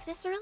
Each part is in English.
this early?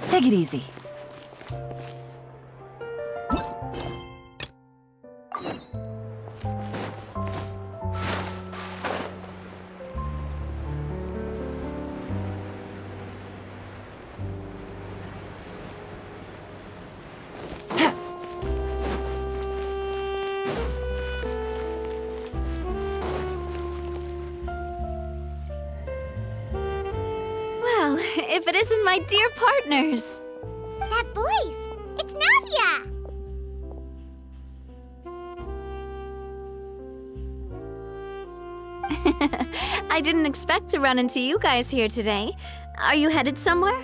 Take it easy. Well, if it isn't my dear partners. That voice! It's Navia! I didn't expect to run into you guys here today. Are you headed somewhere?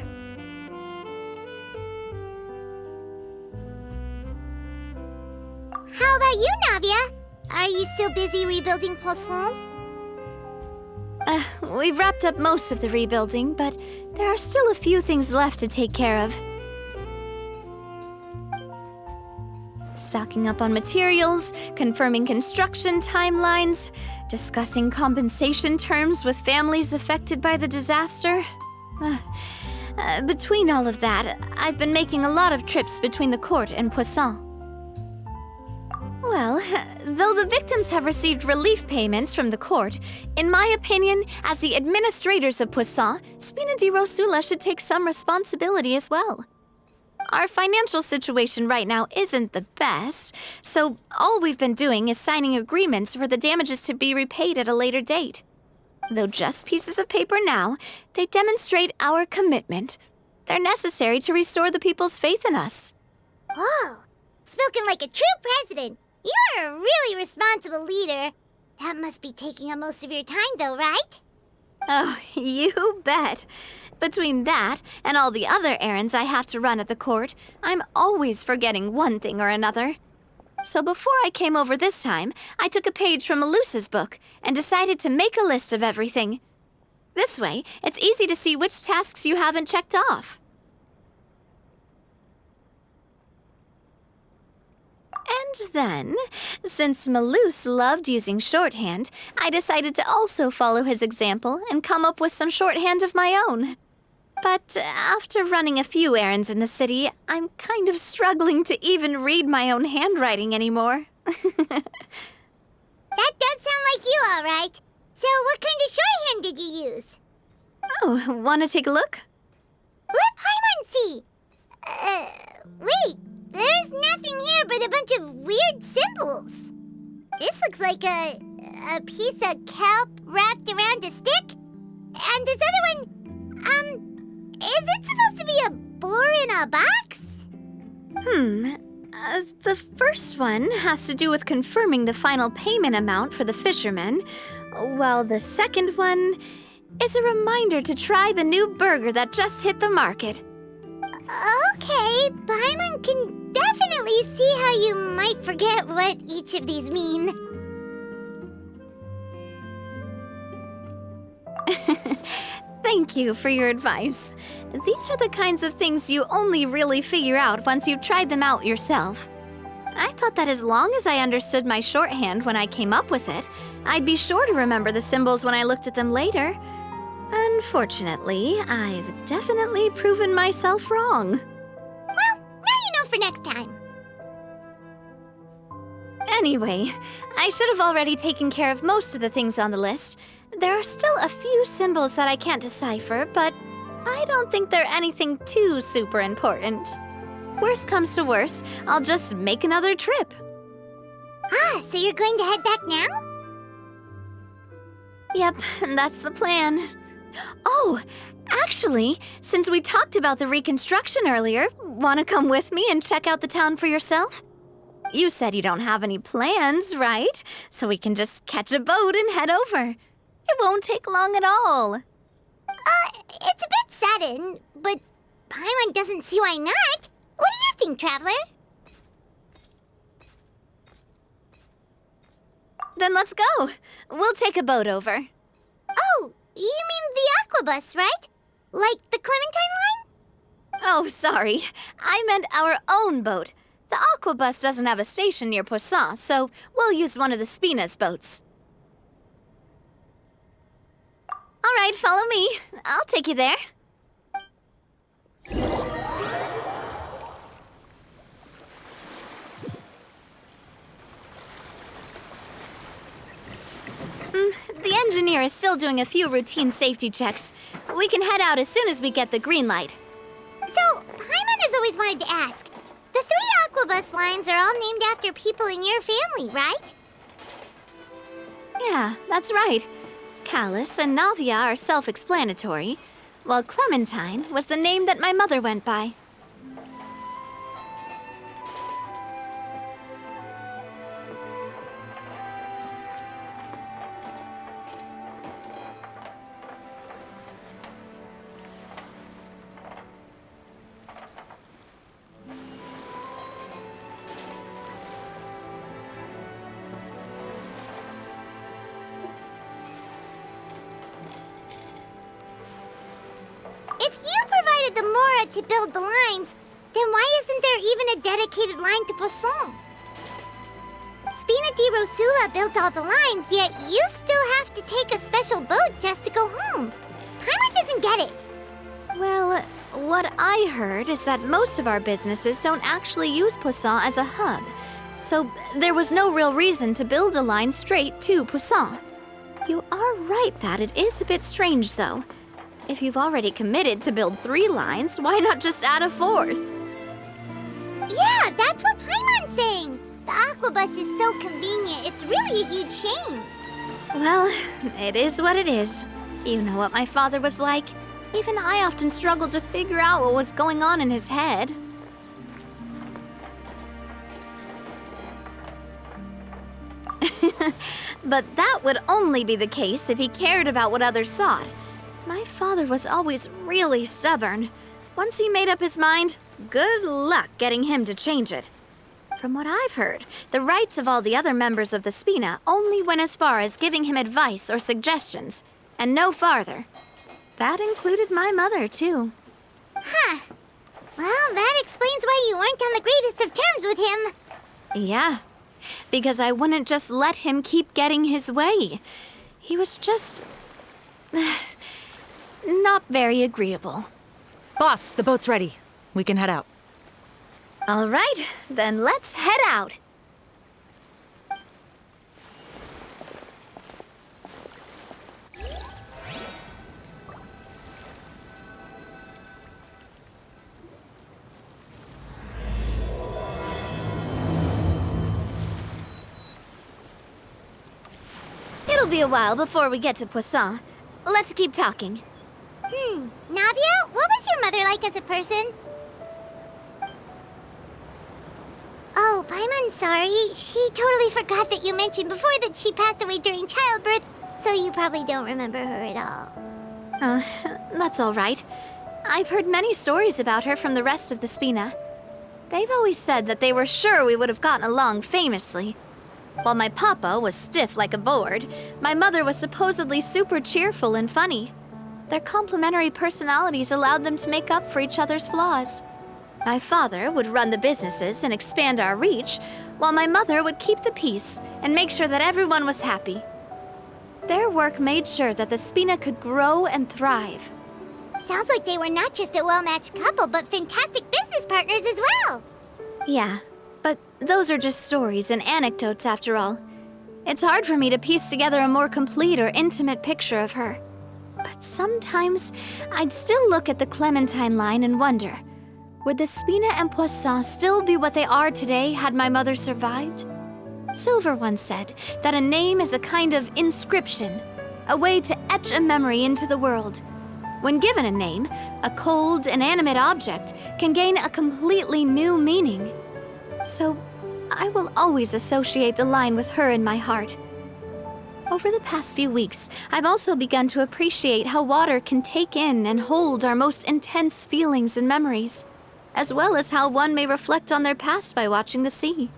How about you, Navia? Are you still busy rebuilding Poisson? We've wrapped up most of the rebuilding, but there are still a few things left to take care of. Stocking up on materials, confirming construction timelines, discussing compensation terms with families affected by the disaster. Between all of that, I've been making a lot of trips between the court and Poisson. Well, though the victims have received relief payments from the court, in my opinion, as the administrators of Poisson, Spina di Rosula should take some responsibility as well. Our financial situation right now isn't the best, so all we've been doing is signing agreements for the damages to be repaid at a later date. Though just pieces of paper now, they demonstrate our commitment. They're necessary to restore the people's faith in us. Whoa! Spoken like a true president! You're a really responsible leader. That must be taking up most of your time, though, right? Oh, you bet. Between that and all the other errands I have to run at the court, I'm always forgetting one thing or another. So before I came over this time, I took a page from Melusa's book and decided to make a list of everything. This way, it's easy to see which tasks you haven't checked off. And then, since Melus loved using shorthand, I decided to also follow his example and come up with some shorthand of my own. But after running a few errands in the city, I'm kind of struggling to even read my own handwriting anymore. That does sound like you, all right. So what kind of shorthand did you use? Oh, want to take a look? Let Paimon see! Wait, there's nothing here but a bunch of weird symbols. This looks like a piece of kelp wrapped around a stick. And this other one, is it supposed to be a boar in a box? The first one has to do with confirming the final payment amount for the fishermen, while the second one is a reminder to try the new burger that just hit the market. Okay, Paimon can definitely see how you might forget what each of these mean. Thank you for your advice. These are the kinds of things you only really figure out once you've tried them out yourself. I thought that as long as I understood my shorthand when I came up with it, I'd be sure to remember the symbols when I looked at them later. Unfortunately, I've definitely proven myself wrong. Well, now you know for next time. Anyway, I should have already taken care of most of the things on the list. There are still a few symbols that I can't decipher, but I don't think they're anything too super important. Worst comes to worst, I'll just make another trip. Ah, so you're going to head back now? Yep, that's the plan. Oh, actually, since we talked about the reconstruction earlier, want to come with me and check out the town for yourself? You said you don't have any plans, right? So we can just catch a boat and head over. It won't take long at all. It's a bit sudden, but Paimon doesn't see why not. What do you think, Traveler? Then let's go. We'll take a boat over. Oh, you mean the Aquabus, right? Like the Clementine line? Oh, sorry. I meant our own boat. The Aquabus doesn't have a station near Poisson, so we'll use one of the Spina's boats. All right, follow me. I'll take you there. The engineer is still doing a few routine safety checks. We can head out as soon as we get the green light. So, Paimon has always wanted to ask. The 3 Aquabus lines are all named after people in your family, right? Yeah, that's right. Callus and Navia are self-explanatory, while Clementine was the name that my mother went by. If you provided the Mora to build the lines, then why isn't there even a dedicated line to Poisson? Spina di Rosula built all the lines, yet you still have to take a special boat just to go home. Paimon doesn't get it. Well, what I heard is that most of our businesses don't actually use Poisson as a hub, so there was no real reason to build a line straight to Poisson. You are right that it is a bit strange, though. If you've already committed to build 3 lines, why not just add a 4th? Yeah, that's what Paimon's saying. The Aquabus is so convenient, it's really a huge shame. Well, it is what it is. You know what my father was like. Even I often struggled to figure out what was going on in his head. But that would only be the case if he cared about what others thought. My father was always really stubborn. Once he made up his mind, good luck getting him to change it. From what I've heard, the rights of all the other members of the Spina only went as far as giving him advice or suggestions, and no farther. That included my mother, too. Huh. Well, that explains why you weren't on the greatest of terms with him. Yeah, because I wouldn't just let him keep getting his way. He was just... not very agreeable. Boss, the boat's ready. We can head out. All right, then let's head out. It'll be a while before we get to Poisson. Let's keep talking. Navia, what was your mother like as a person? Oh, Paimon, sorry. She totally forgot that you mentioned before that she passed away during childbirth, so you probably don't remember her at all. That's all right. I've heard many stories about her from the rest of the Spina. They've always said that they were sure we would have gotten along famously. While my papa was stiff like a board, my mother was supposedly super cheerful and funny. Their complementary personalities allowed them to make up for each other's flaws. My father would run the businesses and expand our reach, while my mother would keep the peace and make sure that everyone was happy. Their work made sure that the Spina could grow and thrive. Sounds like they were not just a well-matched couple, but fantastic business partners as well. Yeah, But those are just stories and anecdotes after all. It's hard for me to piece together a more complete or intimate picture of her. But sometimes, I'd still look at the Clementine line and wonder, would the Spina and Poisson still be what they are today had my mother survived? Silver once said that a name is a kind of inscription, a way to etch a memory into the world. When given a name, a cold, inanimate object can gain a completely new meaning. So, I will always associate the line with her in my heart. Over the past few weeks, I've also begun to appreciate how water can take in and hold our most intense feelings and memories, as well as how one may reflect on their past by watching the sea.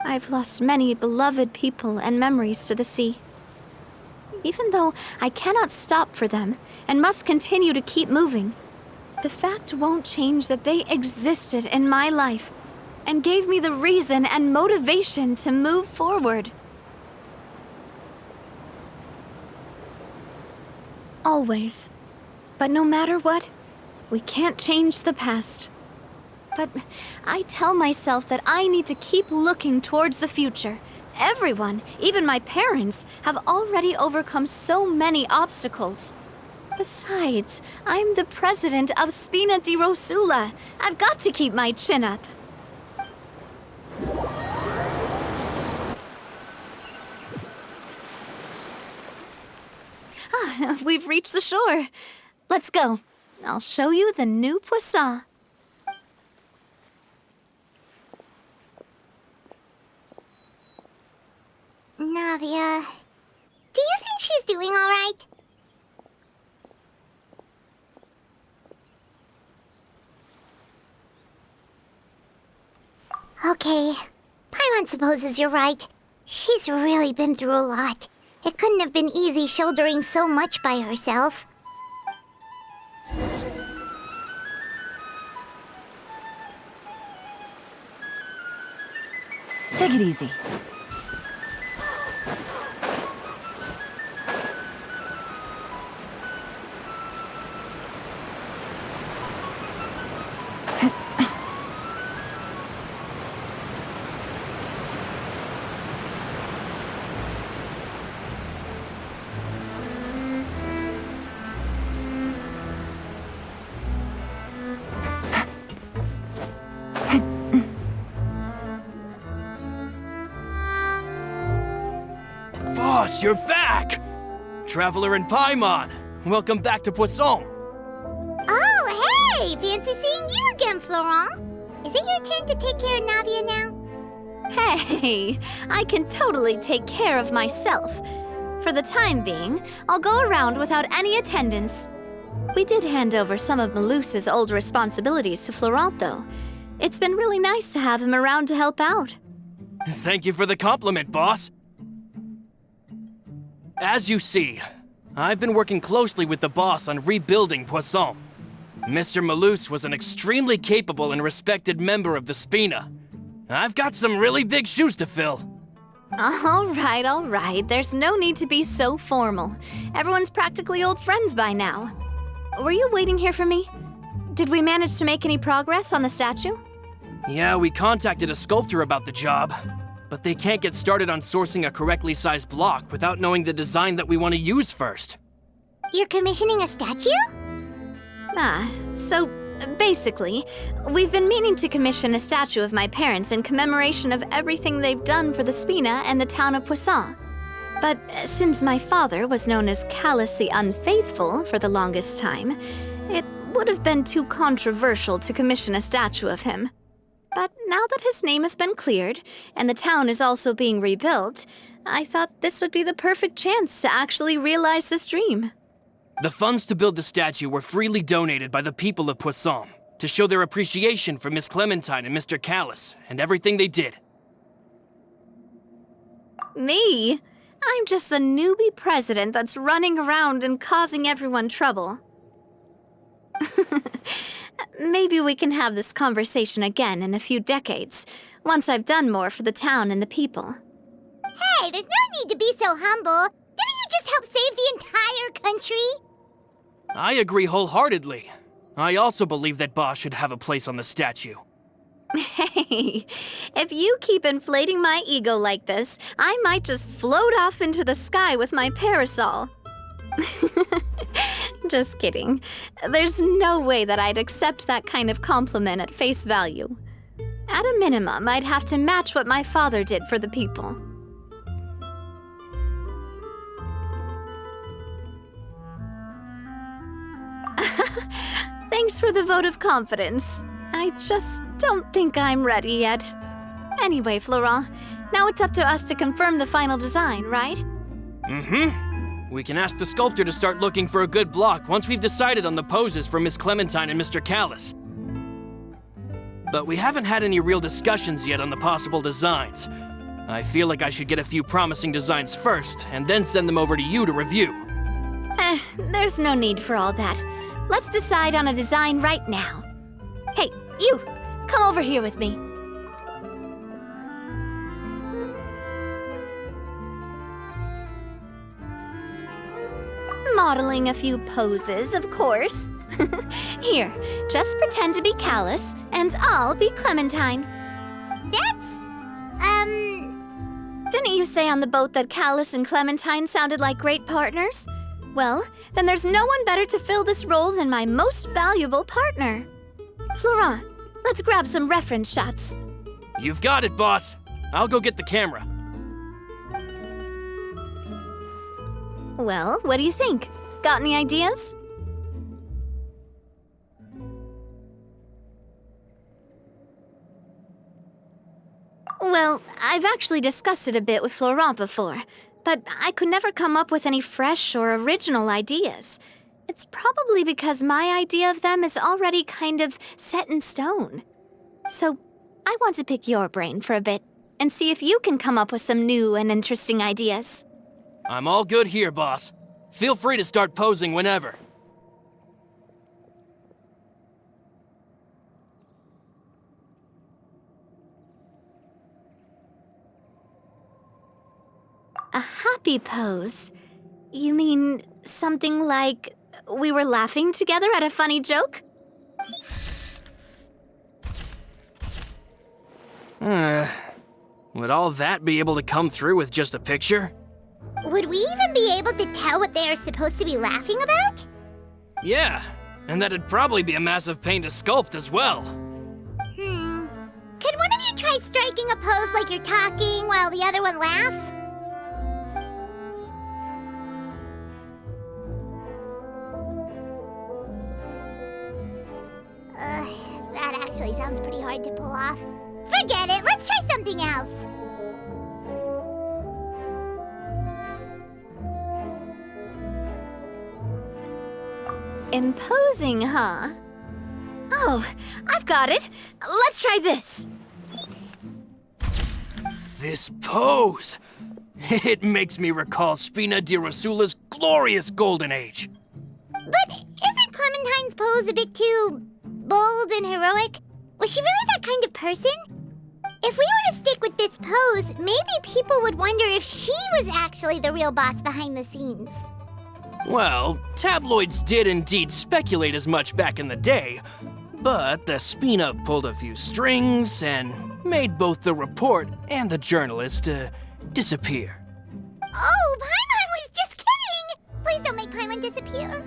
I've lost many beloved people and memories to the sea. Even though I cannot stop for them and must continue to keep moving, the fact won't change that they existed in my life and gave me the reason and motivation to move forward. Always. But no matter what, we can't change the past. But I tell myself that I need to keep looking towards the future. Everyone, even my parents, have already overcome so many obstacles. Besides, I'm the president of Spina di Rosula. I've got to keep my chin up. We've reached the shore. Let's go. I'll show you the new Poisson. Navia, do you think she's doing all right? Okay, Paimon supposes you're right. She's really been through a lot. It couldn't have been easy shouldering so much by herself. Take it easy. Boss, you're back! Traveler and Paimon, welcome back to Poisson. Oh, hey! Fancy seeing you again, Florent. Is it your turn to take care of Navia now? Hey, I can totally take care of myself. For the time being, I'll go around without any attendance. We did hand over some of Malus's old responsibilities to Florent, though. It's been really nice to have him around to help out. Thank you for the compliment, boss. As you see, I've been working closely with the boss on rebuilding Poisson. Mr. Malus was an extremely capable and respected member of the Spina. I've got some really big shoes to fill. All right. There's no need to be so formal. Everyone's practically old friends by now. Were you waiting here for me? Did we manage to make any progress on the statue? Yeah, we contacted a sculptor about the job, but they can't get started on sourcing a correctly sized block without knowing the design that we want to use first. You're commissioning a statue? So basically, we've been meaning to commission a statue of my parents in commemoration of everything they've done for the Spina and the town of Poisson. But since my father was known as Callus the Unfaithful for the longest time, it would have been too controversial to commission a statue of him. But now that his name has been cleared, and the town is also being rebuilt, I thought this would be the perfect chance to actually realize this dream. The funds to build the statue were freely donated by the people of Poisson to show their appreciation for Miss Clementine and Mr. Callus and everything they did. Me? I'm just the newbie president that's running around and causing everyone trouble. Maybe we can have this conversation again in a few decades, once I've done more for the town and the people. Hey, there's no need to be so humble. Didn't you just help save the entire country? I agree wholeheartedly. I also believe that Boss should have a place on the statue. Hey, if you keep inflating my ego like this, I might just float off into the sky with my parasol. Just kidding. There's no way that I'd accept that kind of compliment at face value. At a minimum, I'd have to match what my father did for the people. Thanks for the vote of confidence. I just don't think I'm ready yet. Anyway, Florent, now it's up to us to confirm the final design, right? Mm-hmm. We can ask the sculptor to start looking for a good block once we've decided on the poses for Miss Clementine and Mr. Callis. But we haven't had any real discussions yet on the possible designs. I feel like I should get a few promising designs first, and then send them over to you to review. There's no need for all that. Let's decide on a design right now. Hey, you! Come over here with me. Modeling a few poses, of course. Here, just pretend to be Callis, and I'll be Clementine. That's, Didn't you say on the boat that Callis and Clementine sounded like great partners? Well, then there's no one better to fill this role than my most valuable partner. Florent, let's grab some reference shots. You've got it, boss. I'll go get the camera. Well, what do you think? Got any ideas? Well, I've actually discussed it a bit with Florent before, but I could never come up with any fresh or original ideas. It's probably because my idea of them is already kind of set in stone. So, I want to pick your brain for a bit and see if you can come up with some new and interesting ideas. I'm all good here, boss. Feel free to start posing whenever. A happy pose? You mean something like we were laughing together at a funny joke? Would all that be able to come through with just a picture? would we even be able to tell what they are supposed to be laughing about? Yeah, and that'd probably be a massive pain to sculpt as well. Could one of you try striking a pose like you're talking while the other one laughs? That actually sounds pretty hard to pull off. Forget it, let's try something else. Imposing, huh? Oh, I've got it. Let's try this. This pose! It makes me recall Spina di Rosula's glorious golden age. But isn't Clementine's pose a bit too bold and heroic? Was she really that kind of person? If we were to stick with this pose, maybe people would wonder if she was actually the real boss behind the scenes. Well, tabloids did indeed speculate as much back in the day, but the Spina pulled a few strings and made both the report and the journalist disappear. Oh, Paimon was just kidding! Please don't make Paimon disappear.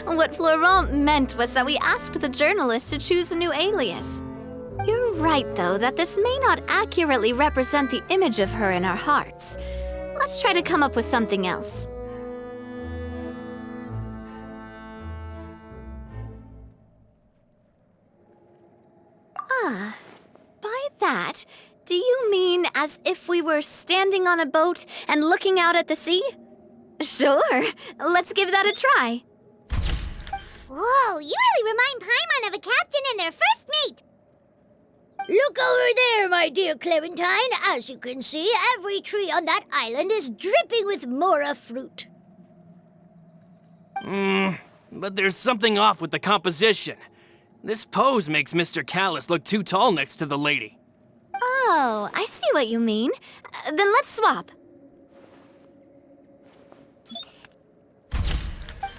What Florent meant was that we asked the journalist to choose a new alias. You're right, though, that this may not accurately represent the image of her in our hearts. Let's try to come up with something else. Ah, by that, do you mean as if we were standing on a boat and looking out at the sea? Sure, let's give that a try. Whoa, you really remind Paimon of a captain and their first mate. Look over there, my dear Clementine. As you can see, every tree on that island is dripping with mora fruit. But there's something off with the composition. This pose makes Mr. Callis look too tall next to the lady. Oh, I see what you mean. Then let's swap.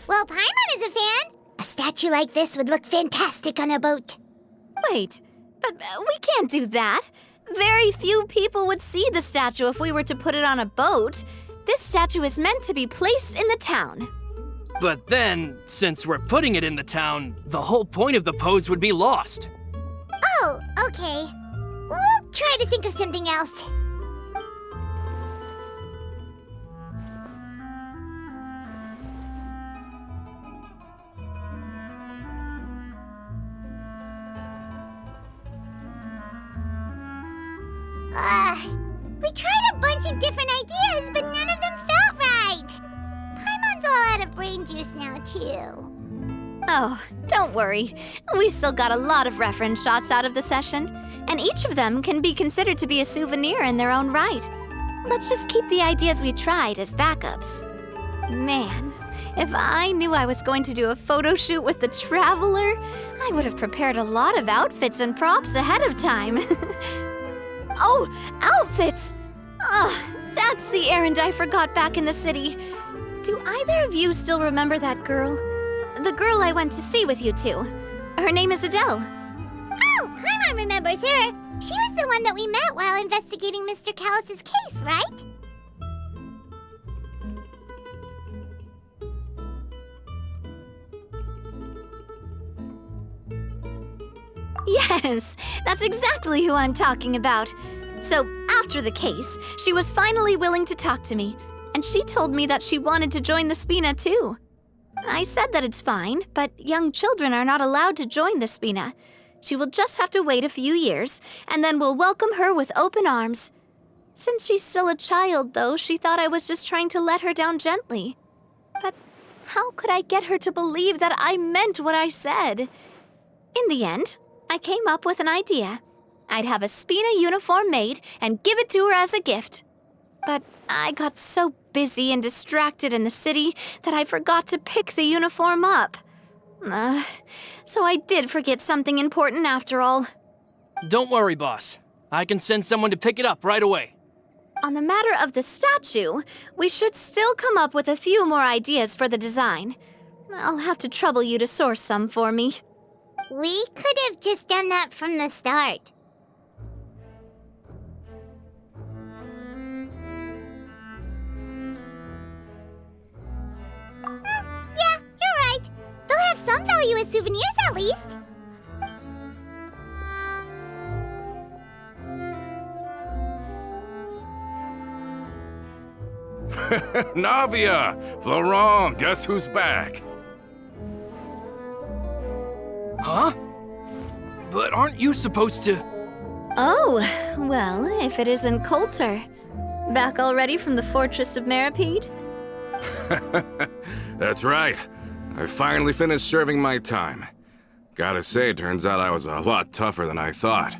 Well, Paimon is a fan. A statue like this would look fantastic on a boat. Wait, but we can't do that. Very few people would see the statue if we were to put it on a boat. This statue is meant to be placed in the town. But then, since we're putting it in the town, the whole point of the pose would be lost. Oh, okay. We'll try to think of something else. We tried a bunch of different ideas, but none of them felt right. Paimon's all out of brain juice now, too. Oh, don't worry. We still got a lot of reference shots out of the session, and each of them can be considered to be a souvenir in their own right. Let's just keep the ideas we tried as backups. Man, if I knew I was going to do a photo shoot with the Traveler, I would have prepared a lot of outfits and props ahead of time. Oh, outfits! That's the errand I forgot back in the city. Do either of you still remember that girl? The girl I went to see with you two. Her name is Adele. Oh, Paimon remembers her. She was the one that we met while investigating Mr. Callus's case, right? Yes, that's exactly who I'm talking about. So, after the case, she was finally willing to talk to me, and she told me that she wanted to join the Spina too. I said that it's fine, but young children are not allowed to join the Spina. She will just have to wait a few years, and then we'll welcome her with open arms. Since she's still a child, though, she thought I was just trying to let her down gently. But how could I get her to believe that I meant what I said? In the end, I came up with an idea. I'd have a Spina uniform made and give it to her as a gift. But I got so busy and distracted in the city that I forgot to pick the uniform up. So I did forget something important after all. Don't worry, boss. I can send someone to pick it up right away. On the matter of the statue, we should still come up with a few more ideas for the design. I'll have to trouble you to source some for me. We could have just done that from the start. Yeah, you're right. They'll have some value as souvenirs at least. Navia! Florent, guess who's back? Huh? But aren't you supposed to... Oh, well, if it isn't Coulter. Back already from the Fortress of Meripede? That's right. I finally finished serving my time. Gotta say, turns out I was a lot tougher than I thought.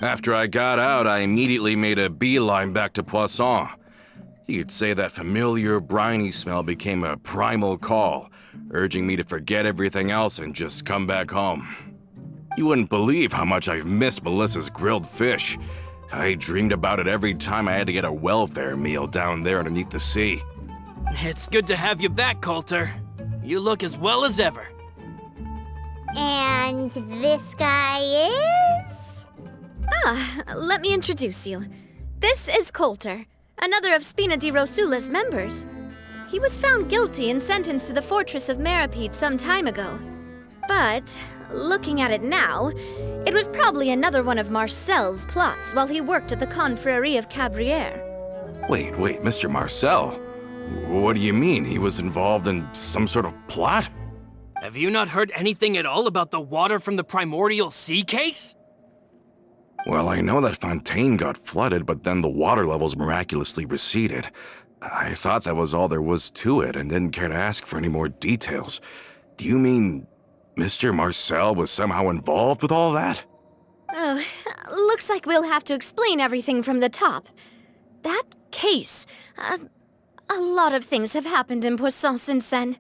After I got out, I immediately made a beeline back to Poisson. You could say that familiar, briny smell became a primal call, urging me to forget everything else and just come back home. You wouldn't believe how much I've missed Melissa's grilled fish. I dreamed about it every time I had to get a welfare meal down there underneath the sea. It's good to have you back, Coulter. You look as well as ever. And this guy is? Let me introduce you. This is Coulter, another of Spina di Rosula's members. He was found guilty and sentenced to the Fortress of Meripede some time ago. But, looking at it now, it was probably another one of Marcel's plots while he worked at the Confrérie of Cabrières. Wait, Mr. Marcel? What do you mean? He was involved in some sort of plot? Have you not heard anything at all about the water from the primordial sea case? Well, I know that Fontaine got flooded, but then the water levels miraculously receded. I thought that was all there was to it and didn't care to ask for any more details. Do you mean Mr. Marcel was somehow involved with all that? Oh, looks like we'll have to explain everything from the top. That case, a lot of things have happened in Poisson since then.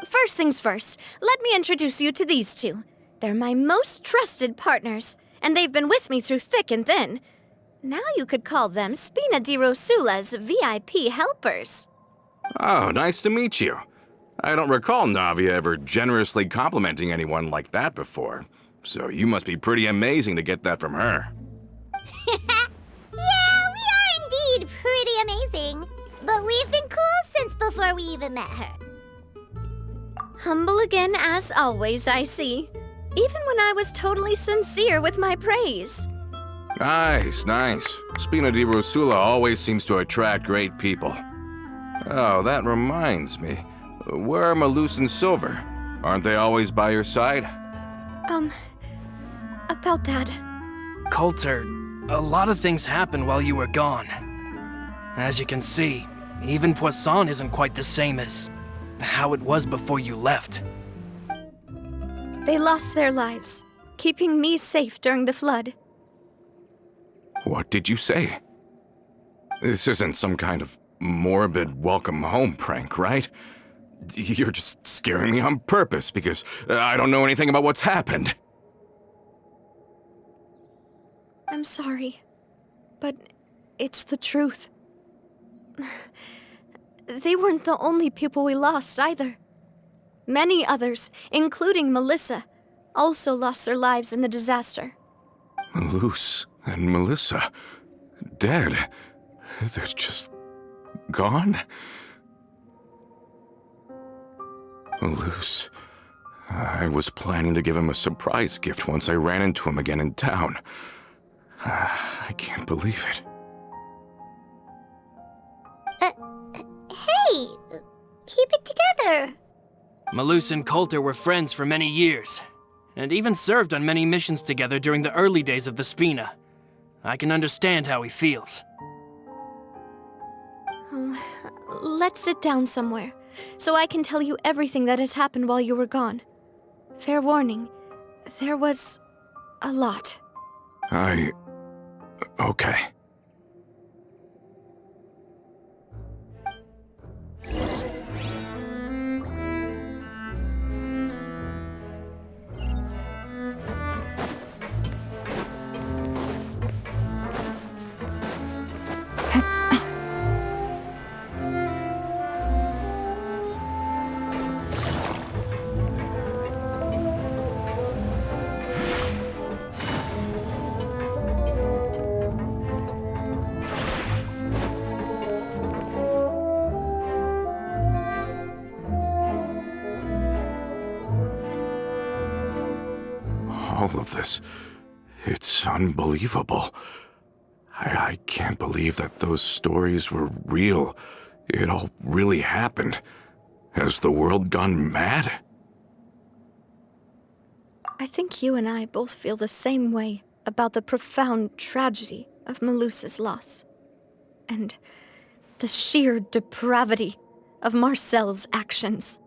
First things first, let me introduce you to these two. They're my most trusted partners, and they've been with me through thick and thin. Now you could call them Spina di Rosula's VIP helpers. Oh, nice to meet you. I don't recall Navia ever generously complimenting anyone like that before. So you must be pretty amazing to get that from her. Yeah, we are indeed pretty amazing. But we've been cool since before we even met her. Humble again as always, I see. Even when I was totally sincere with my praise. Nice, nice. Spina di Rosula always seems to attract great people. Oh, that reminds me. Where are Malus and Silver? Aren't they always by your side? About that. Coulter, a lot of things happened while you were gone. As you can see, even Poisson isn't quite the same as how it was before you left. They lost their lives, keeping me safe during the flood. What did you say? This isn't some kind of morbid welcome home prank, right? You're just scaring me on purpose because I don't know anything about what's happened. I'm sorry, but it's the truth. They weren't the only people we lost either. Many others, including Melissa, also lost their lives in the disaster. Malus and Melissa, dead. They're just gone? Malus, I was planning to give him a surprise gift once I ran into him again in town. I can't believe it. Hey, keep it together. Malus and Coulter were friends for many years, and even served on many missions together during the early days of the Spina. I can understand how he feels. Let's sit down somewhere, so I can tell you everything that has happened while you were gone. Fair warning, there was a lot. Okay. All of this, it's unbelievable. I can't believe that those stories were real. It all really happened. Has the world gone mad? I think you and I both feel the same way about the profound tragedy of Melusa's loss. And the sheer depravity of Marcel's actions.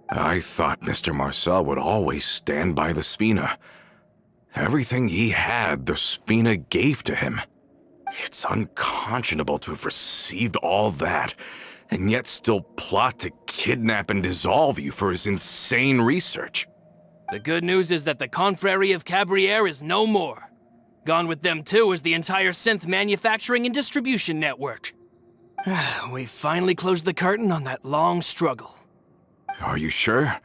I thought Mr. Marcel would always stand by the Spina. Everything he had, the Spina gave to him. It's unconscionable to have received all that, and yet still plot to kidnap and dissolve you for his insane research. The good news is that the Confrérie of Cabriere is no more. Gone with them too is the entire synth manufacturing and distribution network. We finally closed the curtain on that long struggle. Are you sure?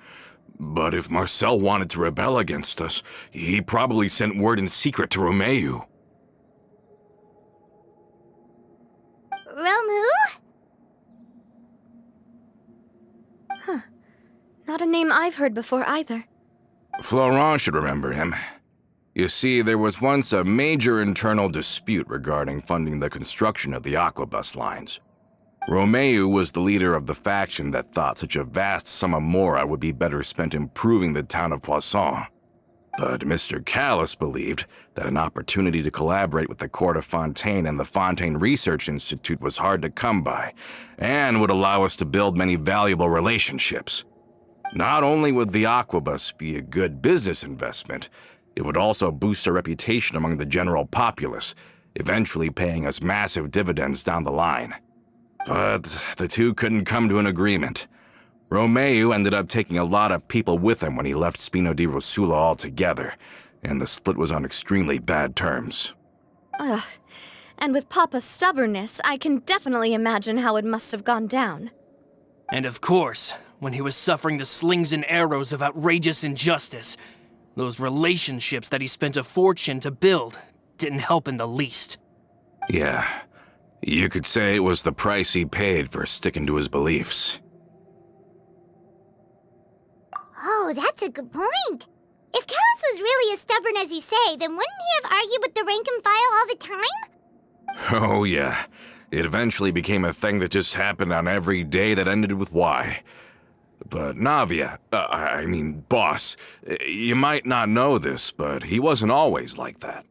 But if Marcel wanted to rebel against us, he probably sent word in secret to Romeu. Romu? Not a name I've heard before either. Florent should remember him. You see, there was once a major internal dispute regarding funding the construction of the Aquabus lines. Romeu was the leader of the faction that thought such a vast sum of mora would be better spent improving the town of Poisson. But Mr. Callis believed that an opportunity to collaborate with the Court of Fontaine and the Fontaine Research Institute was hard to come by, and would allow us to build many valuable relationships. Not only would the Aquabus be a good business investment, it would also boost our reputation among the general populace, eventually paying us massive dividends down the line. But the two couldn't come to an agreement. Romeu ended up taking a lot of people with him when he left Spina di Rosula altogether, and the split was on extremely bad terms. Ugh. And with Papa's stubbornness, I can definitely imagine how it must have gone down. And of course, when he was suffering the slings and arrows of outrageous injustice, Those relationships that he spent a fortune to build didn't help in the least. Yeah, you could say it was the price he paid for sticking to his beliefs. Oh, that's a good point. If Callus was really as stubborn as you say, then wouldn't he have argued with the rank and file all the time? Oh yeah, it eventually became a thing that just happened on every day that ended with Y. But Navia, boss, you might not know this, but he wasn't always like that.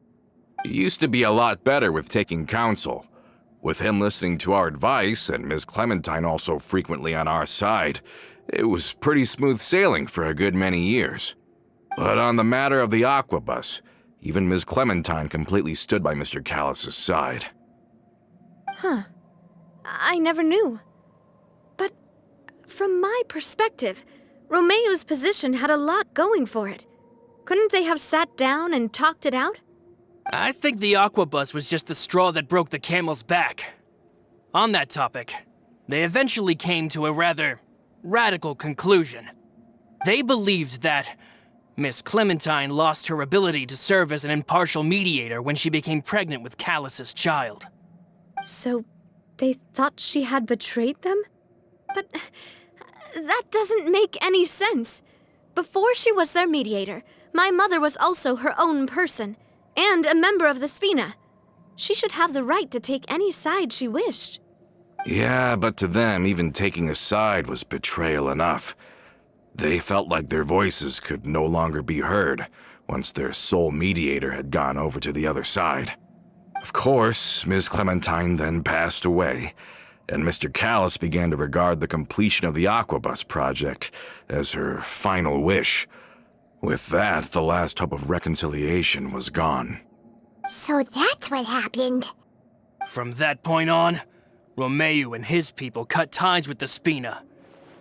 He used to be a lot better with taking counsel. With him listening to our advice, and Ms. Clementine also frequently on our side, it was pretty smooth sailing for a good many years. But on the matter of the Aquabus, even Ms. Clementine completely stood by Mr. Callus's side. Huh. I never knew. But from my perspective, Romeo's position had a lot going for it. Couldn't they have sat down and talked it out? I think the Aquabus was just the straw that broke the camel's back. On that topic, they eventually came to a rather radical conclusion. They believed that Miss Clementine lost her ability to serve as an impartial mediator when she became pregnant with Callus's child. So they thought she had betrayed them? But that doesn't make any sense. Before she was their mediator, my mother was also her own person, and a member of the Spina. She should have the right to take any side she wished. Yeah, but to them, even taking a side was betrayal enough. They felt like their voices could no longer be heard once their sole mediator had gone over to the other side. Of course, Ms. Clementine then passed away, and Mr. Callus began to regard the completion of the Aquabus project as her final wish. With that, the last hope of reconciliation was gone. So that's what happened. From that point on, Romeo and his people cut ties with the Spina,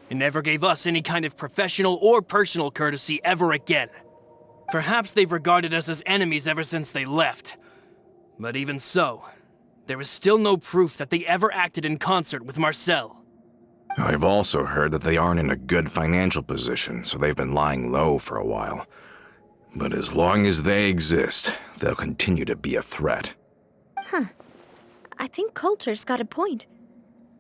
and never gave us any kind of professional or personal courtesy ever again. Perhaps they've regarded us as enemies ever since they left. But even so, there is still no proof that they ever acted in concert with Marcel. I've also heard that they aren't in a good financial position, so they've been lying low for a while. But as long as they exist, they'll continue to be a threat. Huh. I think Coulter's got a point.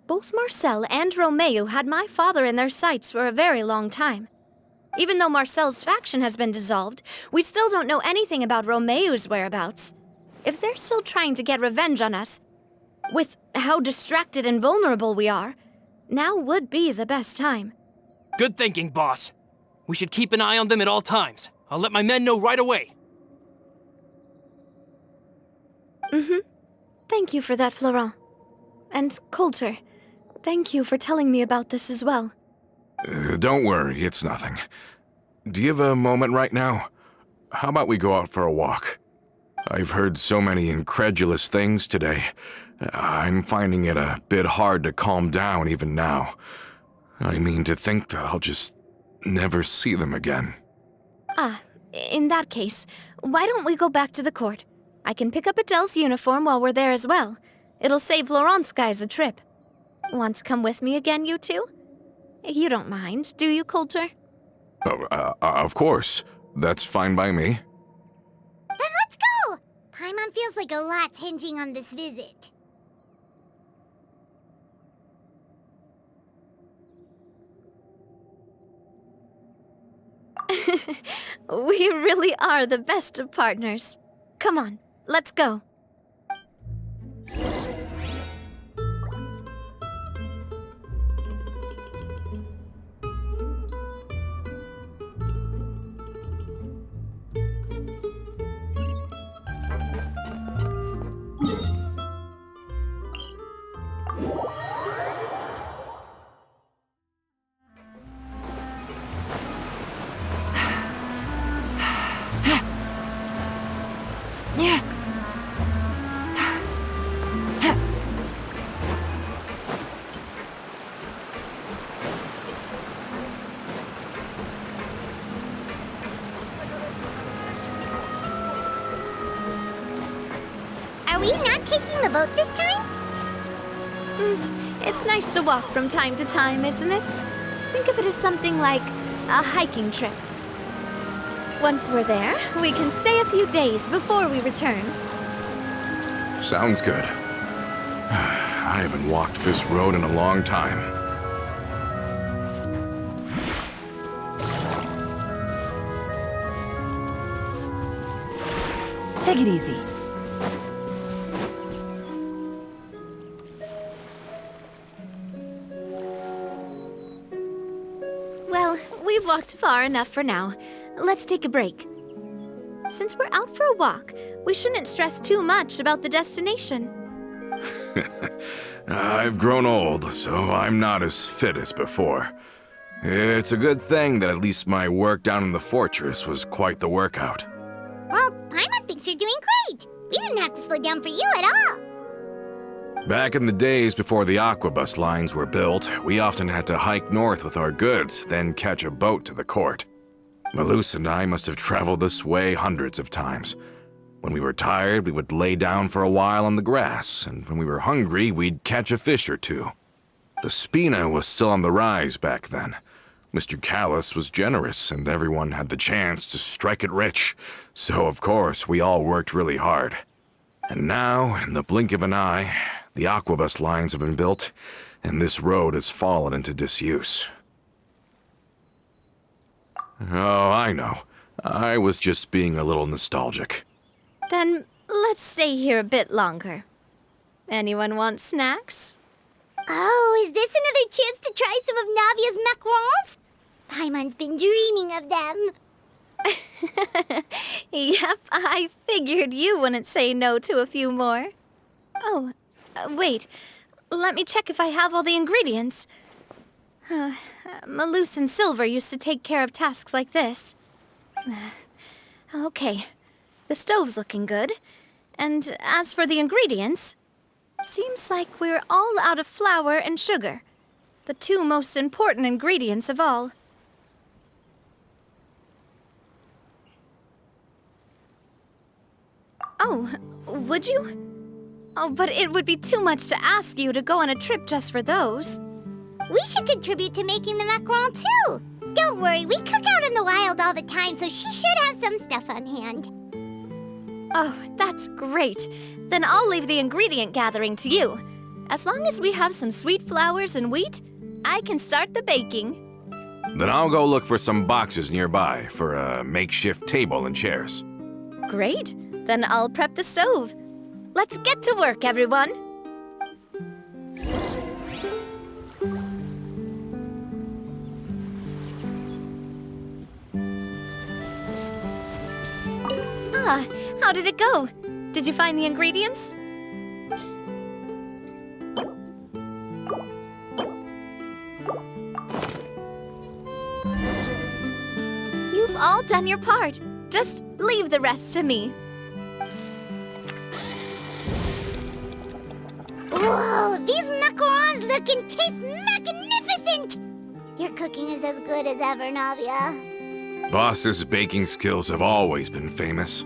Both Marcel and Romeo had my father in their sights for a very long time. Even though Marcel's faction has been dissolved, we still don't know anything about Romeo's whereabouts. If they're still trying to get revenge on us, with how distracted and vulnerable we are, now would be the best time. Good thinking, boss. We should keep an eye on them at all times. I'll let my men know right away. Thank you for that, Florent. And Coulter, thank you for telling me about this as well. Don't worry, it's nothing. Do you have a moment right now? How about we go out for a walk? I've heard so many incredulous things today. I'm finding it a bit hard to calm down even now. I mean, to think that I'll just never see them again. In that case, why don't we go back to the court? I can pick up Adele's uniform while we're there as well. It'll save Laurent's guys a trip. Want to come with me again, you two? You don't mind, do you, Coulter? Of course. That's fine by me. Then let's go! Paimon feels like a lot's hinging on this visit. We really are the best of partners. Come on, let's go. Are we not taking the boat this time? It's nice to walk from time to time, isn't it? Think of it as something like a hiking trip. Once we're there, we can stay a few days before we return. Sounds good. I haven't walked this road in a long time. Take it easy. Well, we've walked far enough for now. Let's take a break. Since we're out for a walk, we shouldn't stress too much about the destination. I've grown old, so I'm not as fit as before. It's a good thing that at least my work down in the fortress was quite the workout. Well, Paimon thinks you're doing great. We didn't have to slow down for you at all. Back in the days before the aquabus lines were built, we often had to hike north with our goods, then catch a boat to the court. Malus and I must have traveled this way hundreds of times. When we were tired, we would lay down for a while on the grass, and when we were hungry, we'd catch a fish or two. The Spina was still on the rise back then. Mr. Callus was generous, and everyone had the chance to strike it rich, so of course we all worked really hard. And now, in the blink of an eye, the aquabus lines have been built, and this road has fallen into disuse. Oh, I know. I was just being a little nostalgic. Then let's stay here a bit longer. Anyone want snacks? Oh, is this another chance to try some of Navia's macarons? Paimon's been dreaming of them. Yep, I figured you wouldn't say no to a few more. Oh, wait. Let me check if I have all the ingredients. Malus and Silver used to take care of tasks like this. Okay, the stove's looking good. And as for the ingredients, seems like we're all out of flour and sugar, the two most important ingredients of all. Oh, would you? Oh, but it would be too much to ask you to go on a trip just for those. We should contribute to making the macaron too. Don't worry, we cook out in the wild all the time, so she should have some stuff on hand. Oh, that's great. Then I'll leave the ingredient gathering to you. As long as we have some sweet flours and wheat, I can start the baking. Then I'll go look for some boxes nearby for a makeshift table and chairs. Great. Then I'll prep the stove. Let's get to work, everyone. Ah, how did it go? Did you find the ingredients? You've all done your part. Just leave the rest to me. Whoa, these macarons look and taste magnificent! Your cooking is as good as ever, Navia. Boss's baking skills have always been famous.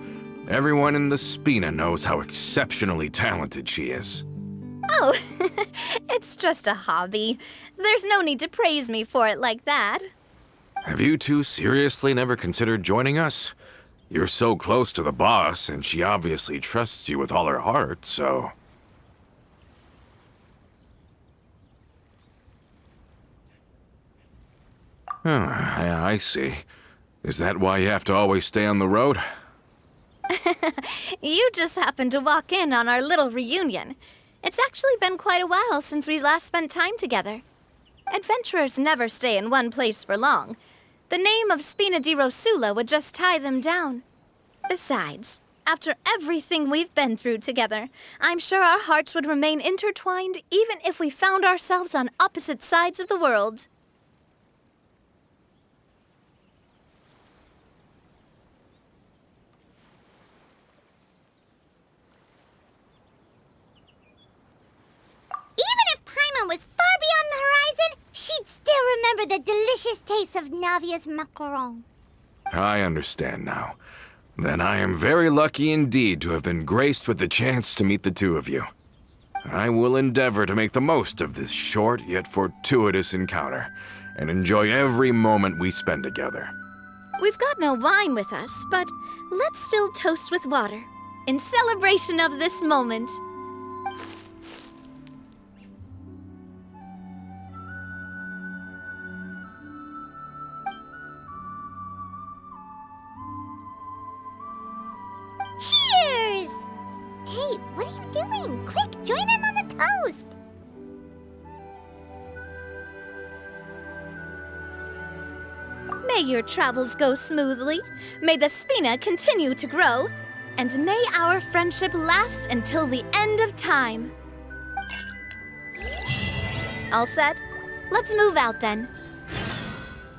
Everyone in the Spina knows how exceptionally talented she is. Oh, it's just a hobby. There's no need to praise me for it like that. Have you two seriously never considered joining us? You're so close to the boss, and she obviously trusts you with all her heart, so... I see. Is that why you have to always stay on the road? You just happened to walk in on our little reunion. It's actually been quite a while since we last spent time together. Adventurers never stay in one place for long. The name of Spina di Rosula would just tie them down. Besides, after everything we've been through together, I'm sure our hearts would remain intertwined even if we found ourselves on opposite sides of the world. Even if Paimon was far beyond the horizon, she'd still remember the delicious taste of Navia's macaron. I understand now. Then I am very lucky indeed to have been graced with the chance to meet the two of you. I will endeavor to make the most of this short yet fortuitous encounter, and enjoy every moment we spend together. We've got no wine with us, but let's still toast with water, in celebration of this moment. Cheers! Hey, what are you doing? Quick, join in on the toast! May your travels go smoothly, may the Spina continue to grow, and may our friendship last until the end of time. All set? Let's move out then.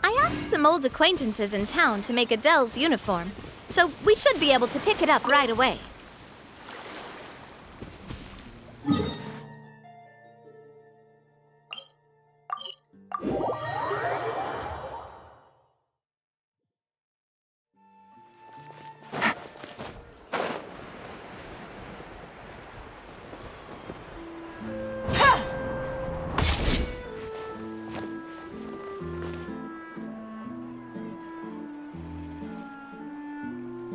I asked some old acquaintances in town to make Adele's uniform, so we should be able to pick it up right away.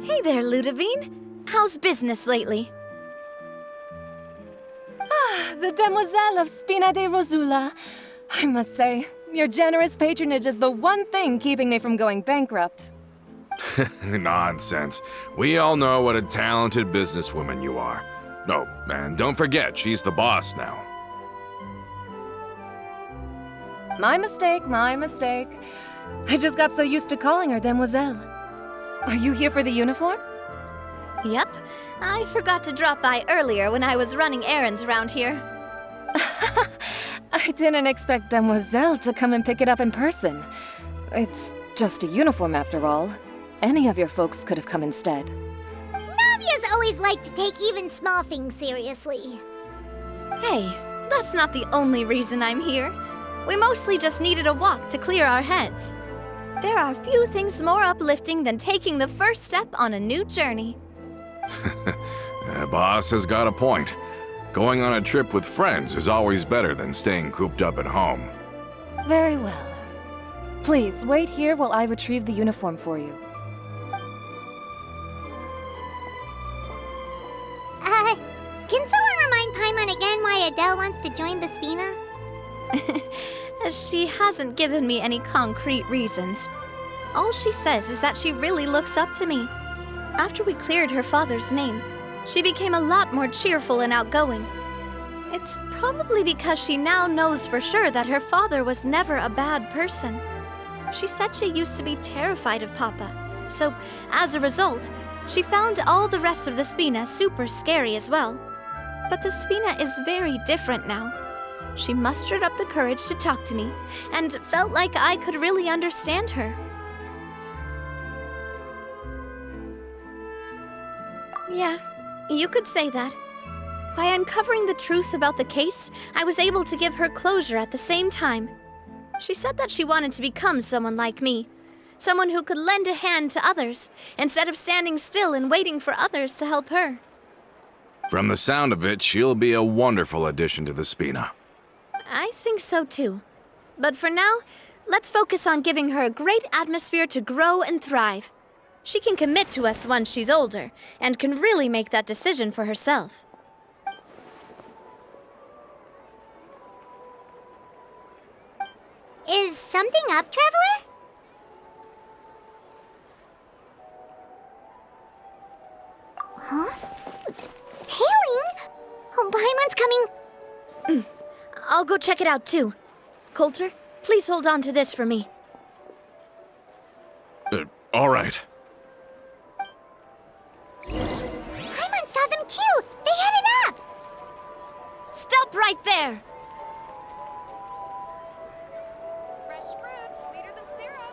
Hey there, Ludovine. How's business lately? The Demoiselle of Spina de Rosula. I must say, your generous patronage is the one thing keeping me from going bankrupt. Nonsense. We all know what a talented businesswoman you are. No, and don't forget, she's the boss now. My mistake, my mistake. I just got so used to calling her Demoiselle. Are you here for the uniform? Yep. I forgot to drop by earlier when I was running errands around here. I didn't expect Demoiselle to come and pick it up in person. It's just a uniform after all. Any of your folks could have come instead. Navia's always liked to take even small things seriously. Hey, that's not the only reason I'm here. We mostly just needed a walk to clear our heads. There are few things more uplifting than taking the first step on a new journey. Boss has got a point. Going on a trip with friends is always better than staying cooped up at home. Very well. Please, wait here while I retrieve the uniform for you. Can someone remind Paimon again why Adele wants to join the Spina? She hasn't given me any concrete reasons. All she says is that she really looks up to me. After we cleared her father's name, she became a lot more cheerful and outgoing. It's probably because she now knows for sure that her father was never a bad person. She said she used to be terrified of Papa, so as a result, she found all the rest of the Spina super scary as well. But the Spina is very different now. She mustered up the courage to talk to me, and felt like I could really understand her. Yeah, you could say that. By uncovering the truth about the case, I was able to give her closure at the same time. She said that she wanted to become someone like me. Someone who could lend a hand to others, instead of standing still and waiting for others to help her. From the sound of it, she'll be a wonderful addition to the Spina. I think so too. But for now, let's focus on giving her a great atmosphere to grow and thrive. She can commit to us once she's older, and can really make that decision for herself. Is something up, Traveler? Huh? Tailing? Oh, Paimon's coming. I'll go check it out too. Coulter, please hold on to this for me. All right. Paimon saw them too. They headed up. Stop right there! Fresh fruit, sweeter than syrup.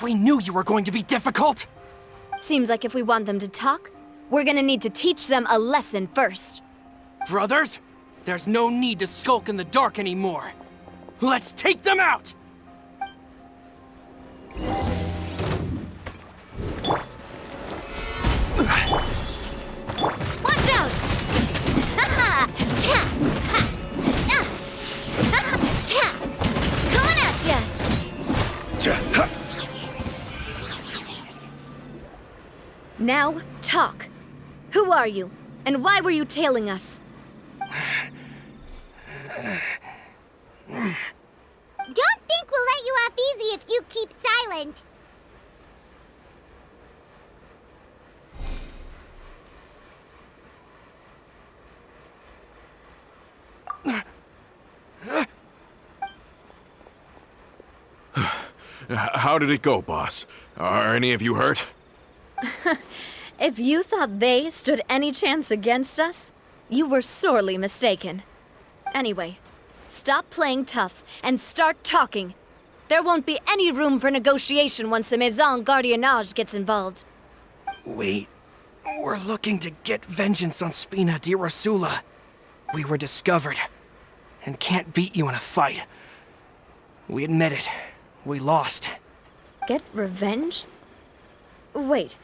We knew you were going to be difficult! Seems like if we want them to talk, we're gonna need to teach them a lesson first. Brothers, there's no need to skulk in the dark anymore. Let's take them out! Watch out! Ha-ha! Cha! Ha! Ah! Ha-ha! Cha! Coming at ya! Now, talk. Who are you? And why were you tailing us? Don't think we'll let you off easy if you keep silent. How did it go, boss? Are any of you hurt? If you thought they stood any chance against us, you were sorely mistaken. Anyway, stop playing tough and start talking. There won't be any room for negotiation once the Maison Gardiennage gets involved. We're looking to get vengeance on Spina di Rosula. We were discovered and can't beat you in a fight. We admit it. We lost. Get revenge? Wait,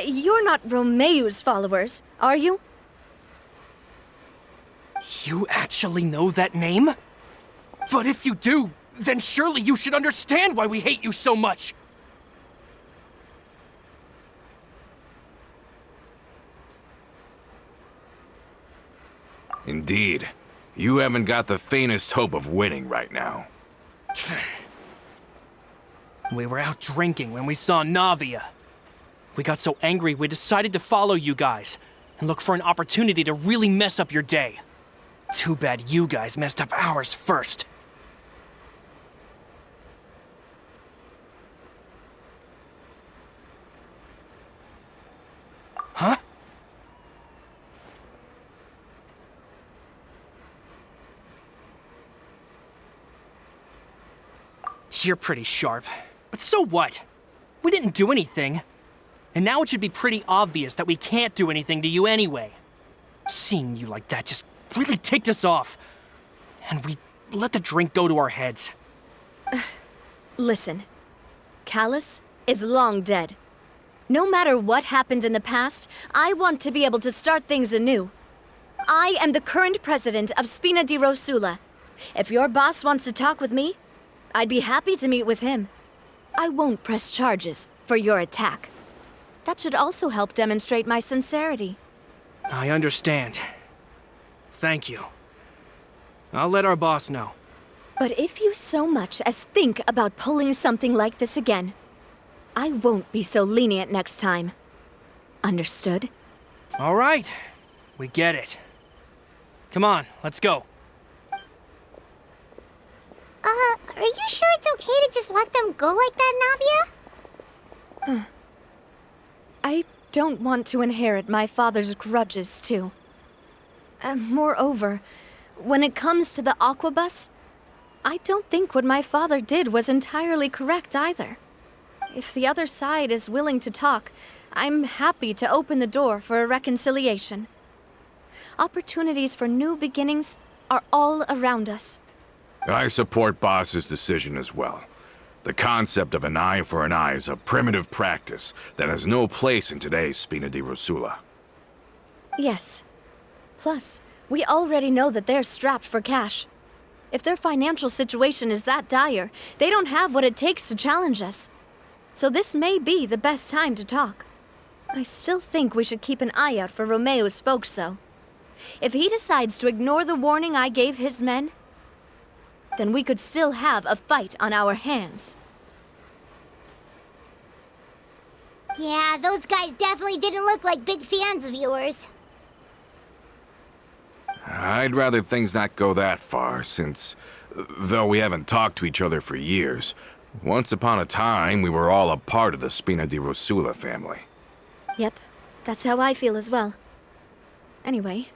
you're not Romeu's followers, are you? You actually know that name? But if you do, then surely you should understand why we hate you so much. Indeed. You haven't got the faintest hope of winning right now. We were out drinking when we saw Navia. We got so angry we decided to follow you guys and look for an opportunity to really mess up your day. Too bad you guys messed up ours first. Huh? You're pretty sharp. But so what? We didn't do anything. And now it should be pretty obvious that we can't do anything to you anyway. Seeing you like that just really ticked us off. And we let the drink go to our heads. Listen, Callus is long dead. No matter what happened in the past, I want to be able to start things anew. I am the current president of Spina di Rosula. If your boss wants to talk with me, I'd be happy to meet with him. I won't press charges for your attack. That should also help demonstrate my sincerity. I understand. Thank you. I'll let our boss know. But if you so much as think about pulling something like this again, I won't be so lenient next time. Understood? All right. We get it. Come on, let's go. Are you sure it's okay to just let them go like that, Navia? I don't want to inherit my father's grudges, too. Moreover, when it comes to the Aquabus, I don't think what my father did was entirely correct either. If the other side is willing to talk, I'm happy to open the door for a reconciliation. Opportunities for new beginnings are all around us. I support Boss's decision as well. The concept of an eye for an eye is a primitive practice that has no place in today's Spina di Rosula. Yes. Plus, we already know that they're strapped for cash. If their financial situation is that dire, they don't have what it takes to challenge us. So this may be the best time to talk. I still think we should keep an eye out for Romeu's folks, though. If he decides to ignore the warning I gave his men, then we could still have a fight on our hands. Yeah, those guys definitely didn't look like big fans of yours. I'd rather things not go that far, since, though we haven't talked to each other for years, once upon a time we were all a part of the Spina di Rosula family. Yep, that's how I feel as well. Anyway,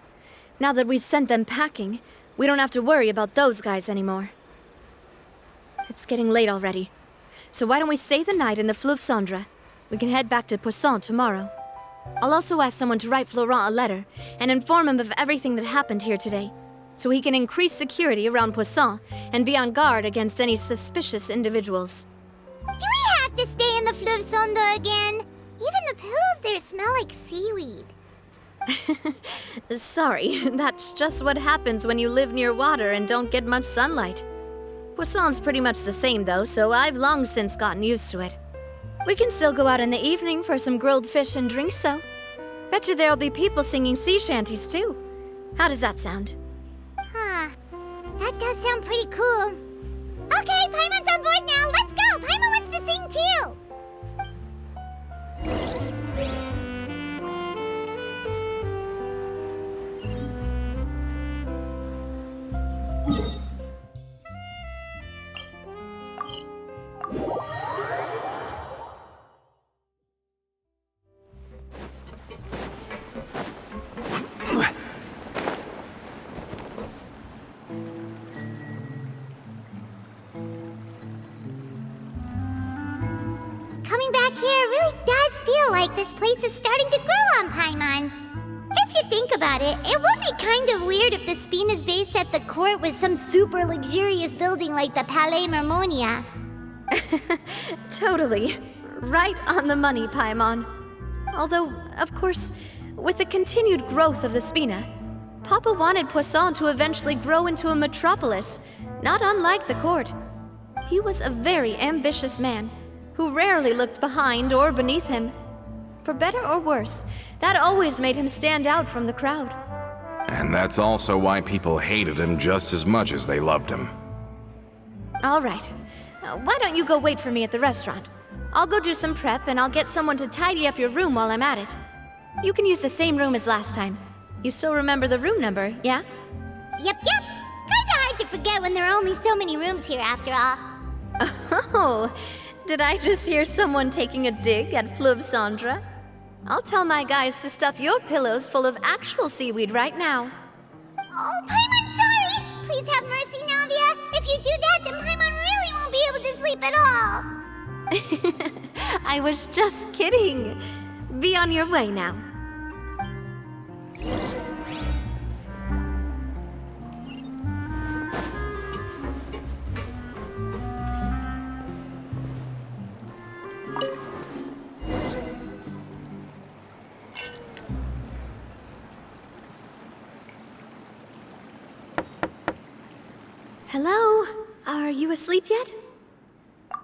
now that we've sent them packing, we don't have to worry about those guys anymore. It's getting late already, so why don't we stay the night in the Fleuve Cendre? We can head back to Poisson tomorrow. I'll also ask someone to write Florent a letter and inform him of everything that happened here today, so he can increase security around Poisson and be on guard against any suspicious individuals. Do we have to stay in the Fleuve Cendre again? Even the pillows there smell like seaweed. Sorry, that's just what happens when you live near water and don't get much sunlight. Poisson's pretty much the same though, so I've long since gotten used to it. We can still go out in the evening for some grilled fish and drinks though. Betcha there'll be people singing sea shanties too. How does that sound? Huh. That does sound pretty cool. Okay, Paimon's on board now. Let's go. Paimon wants to sing too. Coming back here really does feel like this place is starting to grow on Paimon. If you think about it, it would be kind of weird if the Spina's base at the court was some super luxurious building like the Palais Mermonia. Totally. Right on the money, Paimon. Although, of course, with the continued growth of the Spina, Papa wanted Poisson to eventually grow into a metropolis, not unlike the court. He was a very ambitious man, who rarely looked behind or beneath him. For better or worse, that always made him stand out from the crowd. And that's also why people hated him just as much as they loved him. All right. Why don't you go wait for me at the restaurant? I'll go do some prep and I'll get someone to tidy up your room while I'm at it. You can use the same room as last time. You still remember the room number, yeah? Yep. Kinda hard to forget when there are only so many rooms here after all. Oh, did I just hear someone taking a dig at Fleuve Cendre? I'll tell my guys to stuff your pillows full of actual seaweed right now. Oh, Paimon, sorry! Please have mercy, Navia. If you do that, then Paimon really won't be able to sleep at all. I was just kidding. Be on your way now. Hello? Are you asleep yet?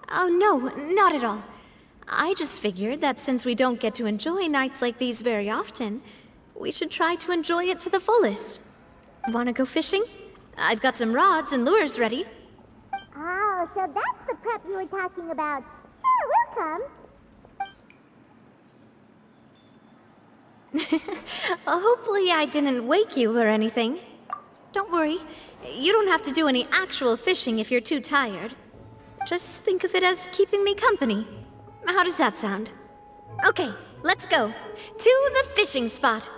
Oh, no, not at all. I just figured that since we don't get to enjoy nights like these very often, we should try to enjoy it to the fullest. Wanna go fishing? I've got some rods and lures ready. Oh, so that's the prep you were talking about. Sure, we'll come. Hopefully I didn't wake you or anything. Don't worry, you don't have to do any actual fishing if you're too tired. Just think of it as keeping me company. How does that sound? Okay, let's go. To the fishing spot.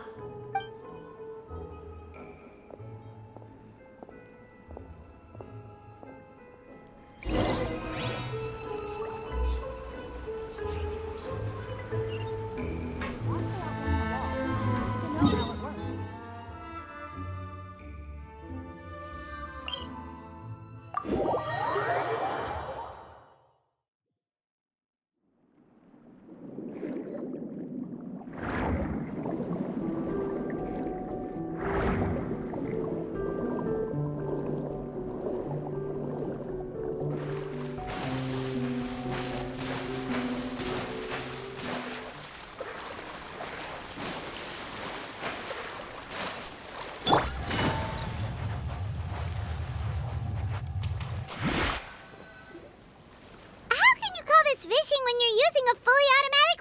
Fishing when you're using a fully automatic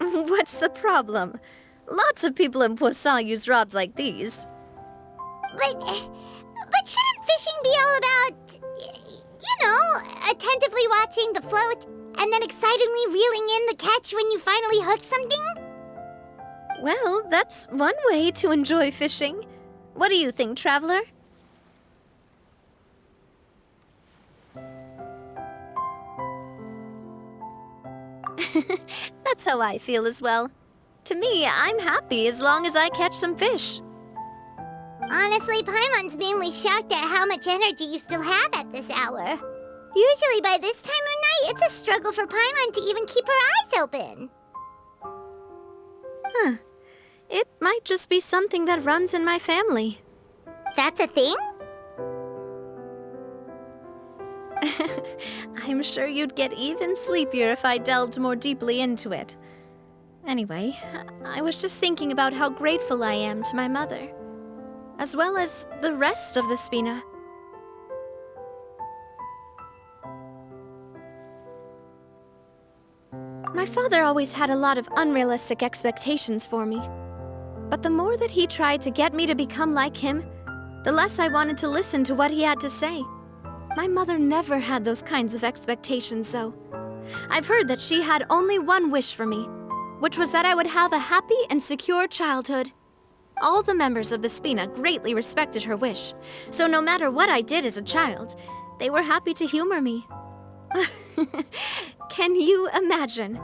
rod. What's the problem? Lots of people in Poisson use rods like these. But shouldn't fishing be all about, attentively watching the float and then excitedly reeling in the catch when you finally hook something? Well, that's one way to enjoy fishing. What do you think, Traveler? That's how I feel as well. To me, I'm happy as long as I catch some fish. Honestly, Paimon's mainly shocked at how much energy you still have at this hour. Usually by this time of it's a struggle for Paimon to even keep her eyes open. It might just be something that runs in my family. That's a thing? I'm sure you'd get even sleepier if I delved more deeply into it. Anyway, I was just thinking about how grateful I am to my mother, as well as the rest of the Spina. My father always had a lot of unrealistic expectations for me. But the more that he tried to get me to become like him, the less I wanted to listen to what he had to say. My mother never had those kinds of expectations, though. I've heard that she had only one wish for me, which was that I would have a happy and secure childhood. All the members of the Spina greatly respected her wish, so no matter what I did as a child, they were happy to humor me. Can you imagine?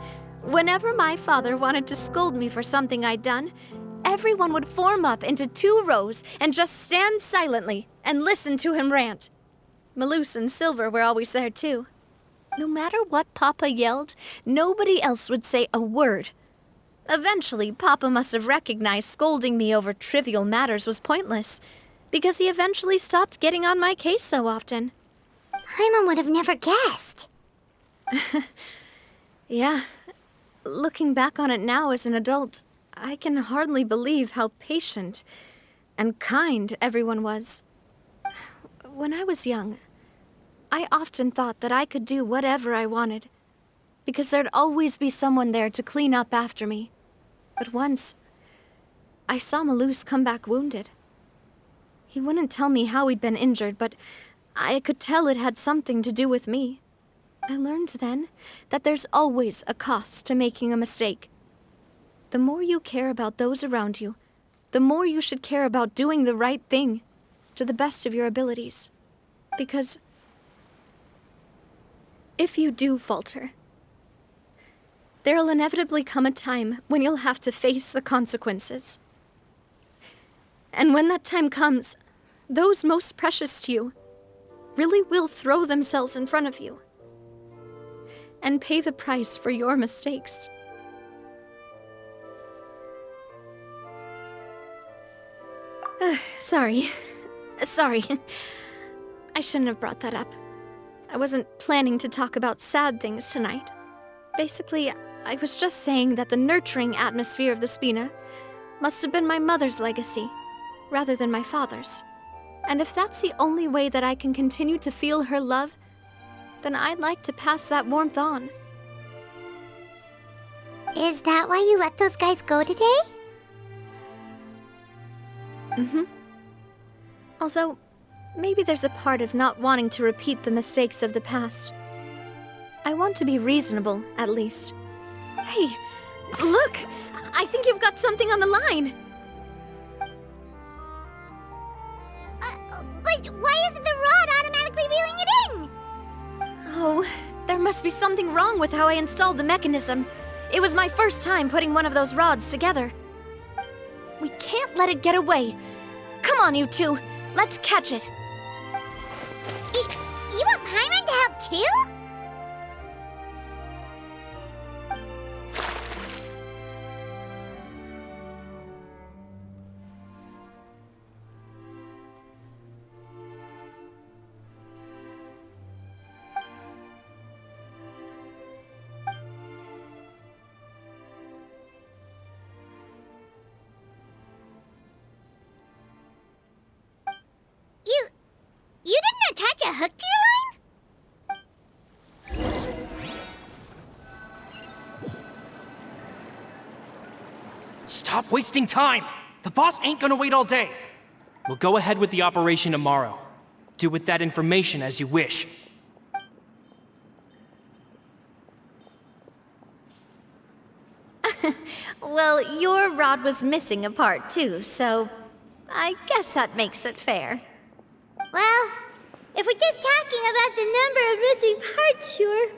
Whenever my father wanted to scold me for something I'd done, everyone would form up into 2 rows and just stand silently and listen to him rant. Malus and Silver were always there too. No matter what Papa yelled, nobody else would say a word. Eventually, Papa must have recognized scolding me over trivial matters was pointless, because he eventually stopped getting on my case so often. Paimon would have never guessed. Yeah. Looking back on it now as an adult, I can hardly believe how patient and kind everyone was. When I was young, I often thought that I could do whatever I wanted, because there'd always be someone there to clean up after me. But once, I saw Malus come back wounded. He wouldn't tell me how he'd been injured, but I could tell it had something to do with me. I learned then that there's always a cost to making a mistake. The more you care about those around you, the more you should care about doing the right thing to the best of your abilities. Because if you do falter, there'll inevitably come a time when you'll have to face the consequences. And when that time comes, those most precious to you really will throw themselves in front of you and pay the price for your mistakes. Sorry. I shouldn't have brought that up. I wasn't planning to talk about sad things tonight. Basically, I was just saying that the nurturing atmosphere of the Spina must have been my mother's legacy, rather than my father's. And if that's the only way that I can continue to feel her love, then I'd like to pass that warmth on. Is that why you let those guys go today? Mm-hmm. Although, maybe there's a part of not wanting to repeat the mistakes of the past. I want to be reasonable, at least. Hey, look! I think you've got something on the line! But why isn't the rod automatically reeling it in? Oh, there must be something wrong with how I installed the mechanism. It was my first time putting one of those rods together. We can't let it get away. Come on, you two. Let's catch it. You want Paimon to help too? You didn't attach a hook to your line? Stop wasting time! The boss ain't gonna wait all day. We'll go ahead with the operation tomorrow. Do with that information as you wish. Well, your rod was missing a part too, so I guess that makes it fair. Well, if we're just talking about the number of missing parts, sure.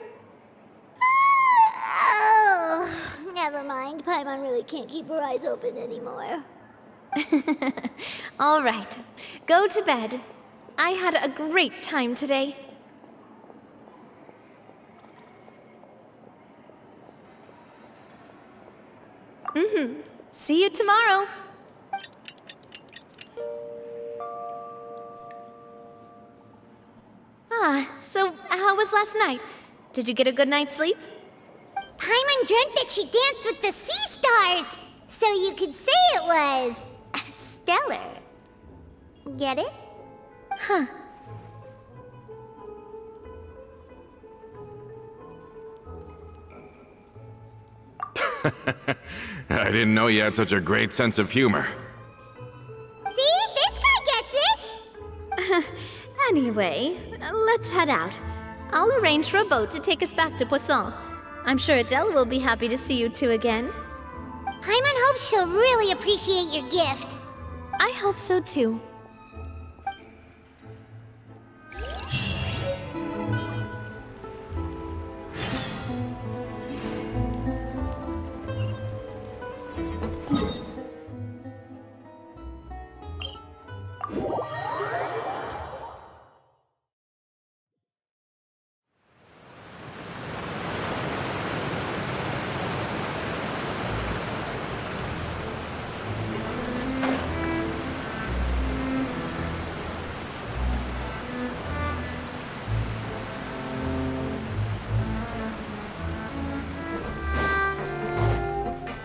Oh, never mind. Paimon really can't keep her eyes open anymore. All right, go to bed. I had a great time today. See you tomorrow. So how was last night? Did you get a good night's sleep? Paimon dreamt that she danced with the sea stars, so you could say it was stellar. Get it? Huh. I didn't know you had such a great sense of humor. See? This guy gets it! Anyway, let's head out. I'll arrange for a boat to take us back to Poisson. I'm sure Adele will be happy to see you two again. Paimon hopes she'll really appreciate your gift. I hope so too.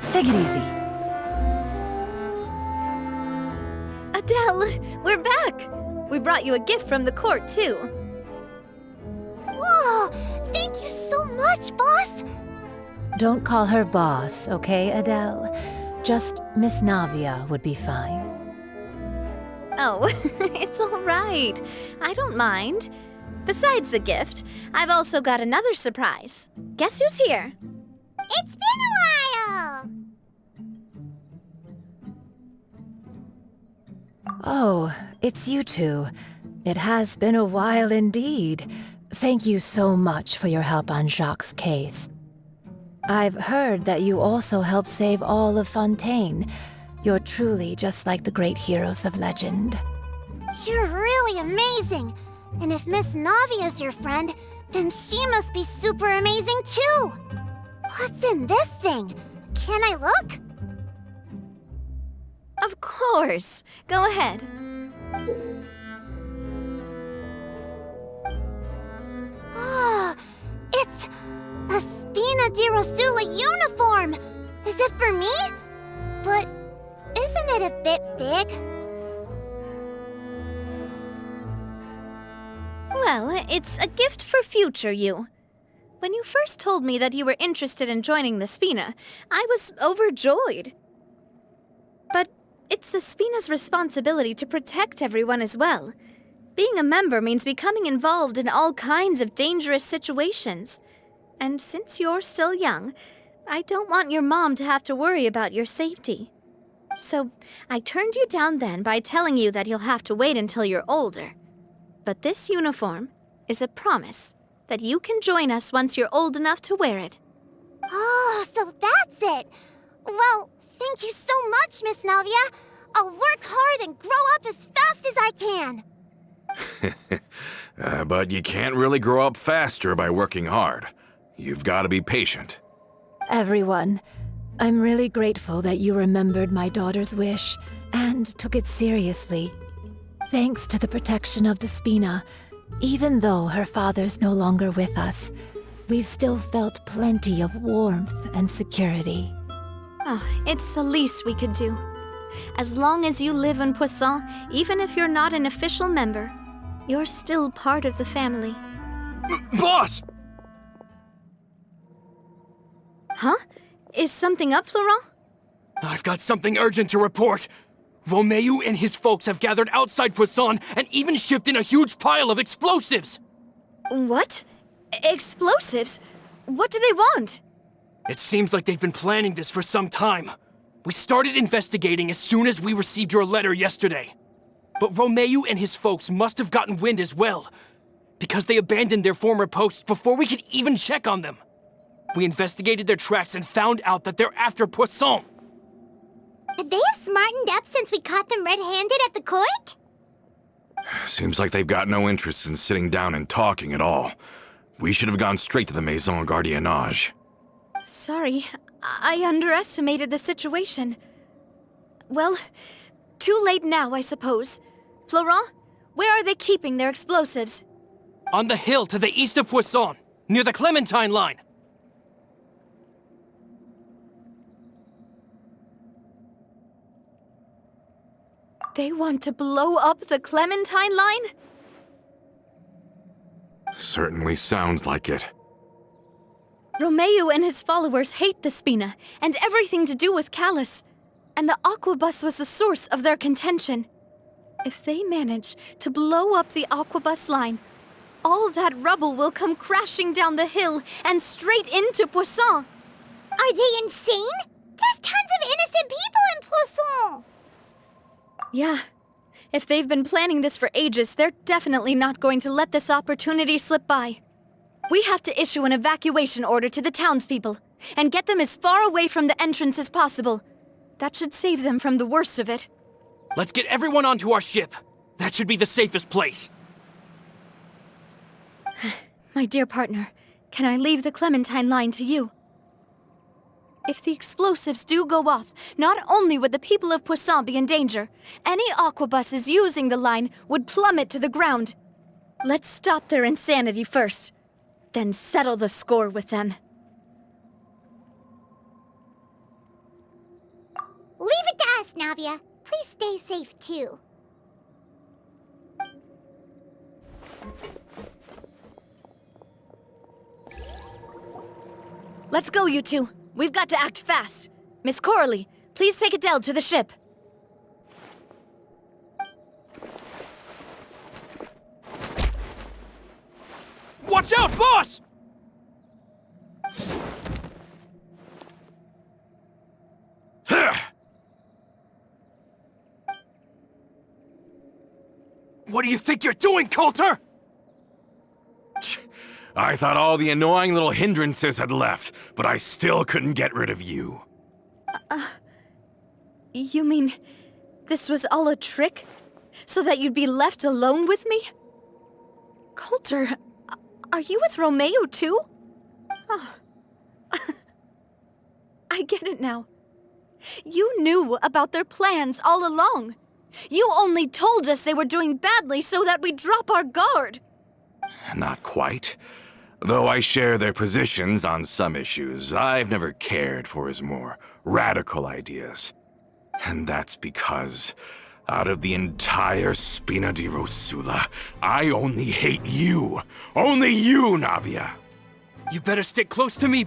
Take it easy. Adele, we're back! We brought you a gift from the court, too. Whoa! Thank you so much, boss! Don't call her boss, okay, Adele? Just Miss Navia would be fine. Oh, it's all right. I don't mind. Besides the gift, I've also got another surprise. Guess who's here? It's been a while! Oh, it's you two. It has been a while indeed. Thank you so much for your help on Jacques' case. I've heard that you also helped save all of Fontaine. You're truly just like the great heroes of legend. You're really amazing! And if Miss Navia's your friend, then she must be super amazing too! What's in this thing? Can I look? Of course. Go ahead. Oh, it's a Spina di Rosula uniform! Is it for me? But isn't it a bit big? Well, it's a gift for future you. When you first told me that you were interested in joining the Spina, I was overjoyed. But it's the Spina's responsibility to protect everyone as well. Being a member means becoming involved in all kinds of dangerous situations. And since you're still young, I don't want your mom to have to worry about your safety. So I turned you down then by telling you that you'll have to wait until you're older. But this uniform is a promise that you can join us once you're old enough to wear it. Oh, so that's it! Well, thank you so much, Miss Navia! I'll work hard and grow up as fast as I can! But you can't really grow up faster by working hard. You've got to be patient. Everyone, I'm really grateful that you remembered my daughter's wish and took it seriously. Thanks to the protection of the Spina, even though her father's no longer with us, we've still felt plenty of warmth and security. Oh, it's the least we could do. As long as you live in Poisson, even if you're not an official member, you're still part of the family. Boss! Huh? Is something up, Florent? I've got something urgent to report. Romeu and his folks have gathered outside Poisson and even shipped in a huge pile of explosives! What? Explosives? What do they want? It seems like they've been planning this for some time. We started investigating as soon as we received your letter yesterday. But Romeu and his folks must have gotten wind as well, because they abandoned their former posts before we could even check on them. We investigated their tracks and found out that they're after Poisson. They have smartened up since we caught them red-handed at the court? Seems like they've got no interest in sitting down and talking at all. We should have gone straight to the Maison Gardiennage. Sorry, I underestimated the situation. Well, too late now, I suppose. Florent, where are they keeping their explosives? On the hill to the east of Poisson, near the Clementine line. They want to blow up the Clementine line? Certainly sounds like it. Romeo and his followers hate the Spina and everything to do with Callus, and the Aquabus was the source of their contention. If they manage to blow up the Aquabus line, all that rubble will come crashing down the hill and straight into Poisson. Are they insane? There's tons of innocent people in Poisson! Yeah. If they've been planning this for ages, they're definitely not going to let this opportunity slip by. We have to issue an evacuation order to the townspeople and get them as far away from the entrance as possible. That should save them from the worst of it. Let's get everyone onto our ship. That should be the safest place. My dear partner, can I leave the Clementine line to you? If the explosives do go off, not only would the people of Poisson be in danger, any aquabuses using the line would plummet to the ground. Let's stop their insanity first, then settle the score with them. Leave it to us, Navia. Please stay safe, too. Let's go, you two. We've got to act fast. Miss Coralie, please take Adele to the ship. Watch out, boss! What do you think you're doing, Coulter? I thought all the annoying little hindrances had left, but I still couldn't get rid of you. You mean this was all a trick? So that you'd be left alone with me? Coulter, are you with Romeo too? Oh. I get it now. You knew about their plans all along. You only told us they were doing badly so that we'd drop our guard. Not quite. Though I share their positions on some issues, I've never cared for his more radical ideas. And that's because, out of the entire Spina di Rosula, I only hate you. Only you, Navia. You better stick close to me.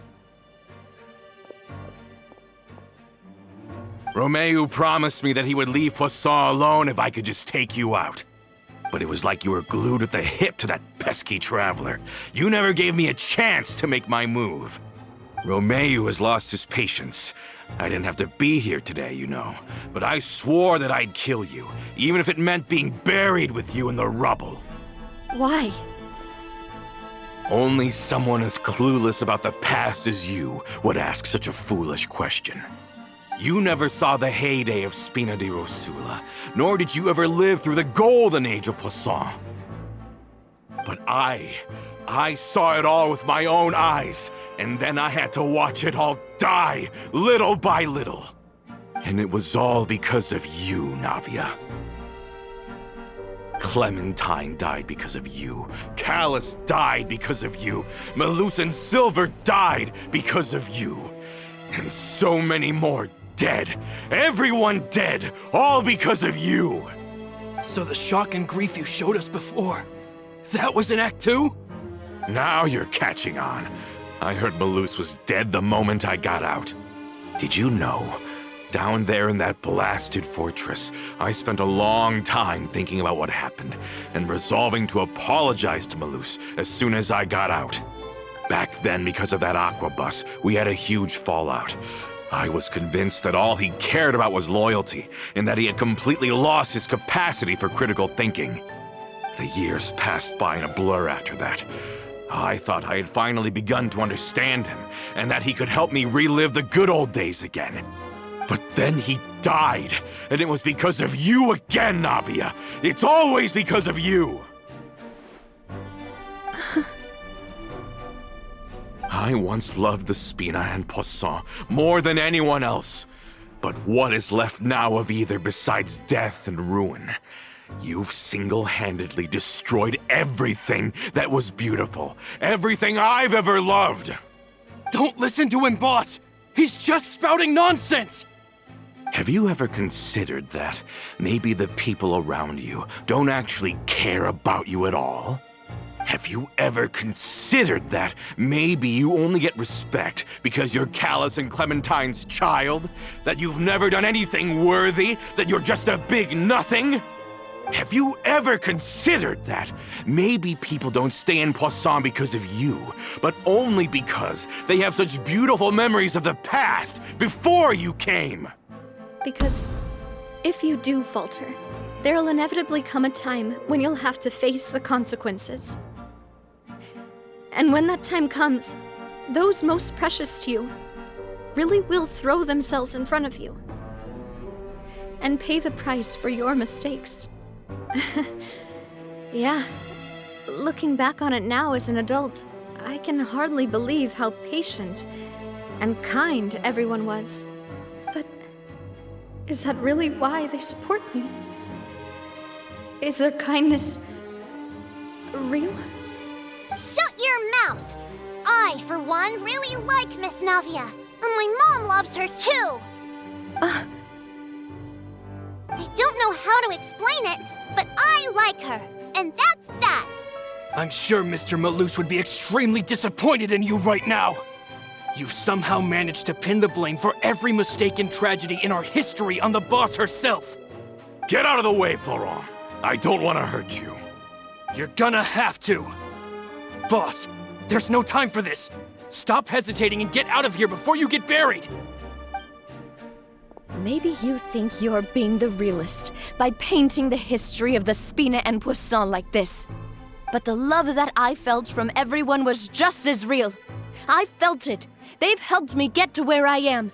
Romeo promised me that he would leave Poisson alone if I could just take you out. But it was like you were glued at the hip to that pesky traveler. You never gave me a chance to make my move. Romeo has lost his patience. I didn't have to be here today, you know. But I swore that I'd kill you, even if it meant being buried with you in the rubble. Why? Only someone as clueless about the past as you would ask such a foolish question. You never saw the heyday of Spina di Rosula, nor did you ever live through the golden age of Poisson. But I saw it all with my own eyes, and then I had to watch it all die, little by little. And it was all because of you, Navia. Clementine died because of you. Callus died because of you. Malus and Silver died because of you. And so many more dead. Everyone dead, all because of you. So the shock and grief you showed us before, that was in Act 2? Now you're catching on. I heard Malus was dead the moment I got out. Did you know? Down there in that blasted fortress, I spent a long time thinking about what happened and resolving to apologize to Malus as soon as I got out. Back then, because of that aquabus, we had a huge fallout. I was convinced that all he cared about was loyalty, and that he had completely lost his capacity for critical thinking. The years passed by in a blur after that. I thought I had finally begun to understand him, and that he could help me relive the good old days again. But then he died, and it was because of you again, Navia! It's always because of you! I once loved the Spina and Poisson more than anyone else. But what is left now of either besides death and ruin? You've single-handedly destroyed everything that was beautiful. Everything I've ever loved. Don't listen to him, boss! He's just spouting nonsense! Have you ever considered that maybe the people around you don't actually care about you at all? Have you ever considered that maybe you only get respect because you're Callus and Clementine's child? That you've never done anything worthy? That you're just a big nothing? Have you ever considered that maybe people don't stay in Poisson because of you, but only because they have such beautiful memories of the past before you came? Because if you do falter, there'll inevitably come a time when you'll have to face the consequences. And when that time comes, those most precious to you really will throw themselves in front of you and pay the price for your mistakes. Yeah, looking back on it now as an adult, I can hardly believe how patient and kind everyone was. But is that really why they support me? Is their kindness real? Shut your mouth! I, for one, really like Miss Navia, and my mom loves her too! I don't know how to explain it, but I like her, and that's that! I'm sure Mr. Malus would be extremely disappointed in you right now! You've somehow managed to pin the blame for every mistake and tragedy in our history on the boss herself! Get out of the way, Florent! I don't want to hurt you. You're gonna have to! Boss, there's no time for this! Stop hesitating and get out of here before you get buried! Maybe you think you're being the realist by painting the history of the Spina and Poisson like this. But the love that I felt from everyone was just as real. I felt it. They've helped me get to where I am.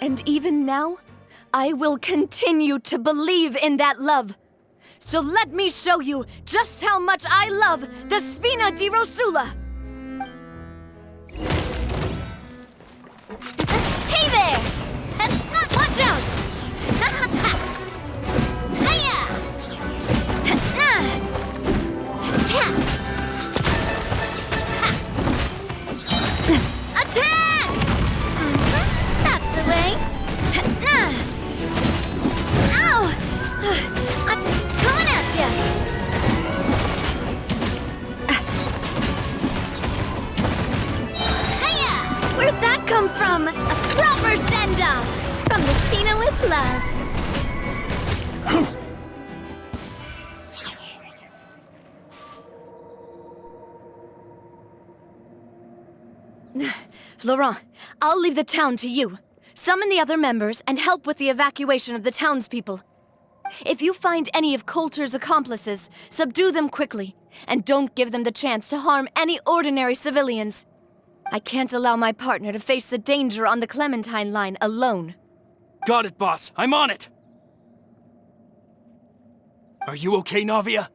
And even now, I will continue to believe in that love. So let me show you just how much I love the Spina di Rosula! Hey there! Watch out! Hiya! Attack! That's the way. Ow! I'm coming at ya! Hiya! Where'd that come from? A proper send-off! From the Spina with love. Florent, I'll leave the town to you. Summon the other members and help with the evacuation of the townspeople. If you find any of Coulter's accomplices, subdue them quickly, and don't give them the chance to harm any ordinary civilians. I can't allow my partner to face the danger on the Clementine line alone. Got it, boss. I'm on it! Are you okay, Navia?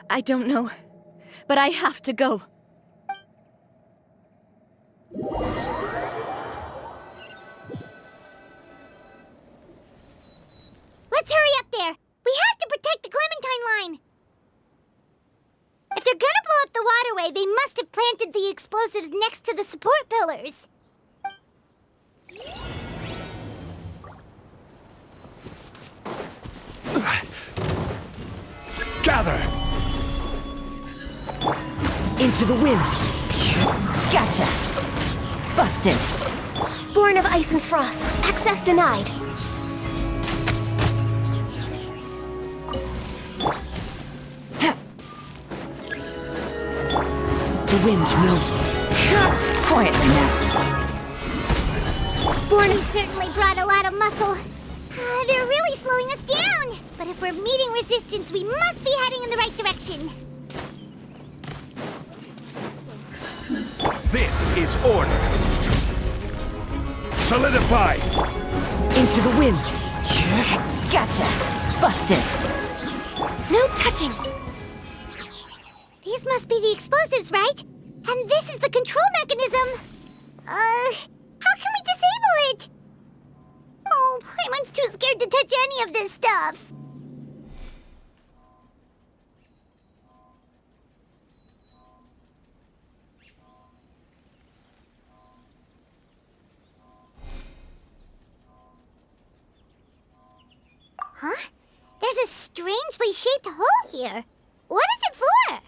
I don't know, but I have to go. Let's hurry up there! We have to protect the Clementine line! If they're gonna blow up the waterway, they must have planted the explosives next to the support pillars. Gather! Into the wind. Gotcha. Busted. Born of ice and frost. Access denied. The wind knows me. Quietly now. Borny certainly brought a lot of muscle. They're really slowing us down. But if we're meeting resistance, we must be heading in the right direction. This is order. Solidify! Into the wind. Gotcha. Busted. No touching. These must be the explosives, right? And this is the control mechanism. How can we disable it? Oh, Paimon's too scared to touch any of this stuff. Huh? There's a strangely shaped hole here. What is it for?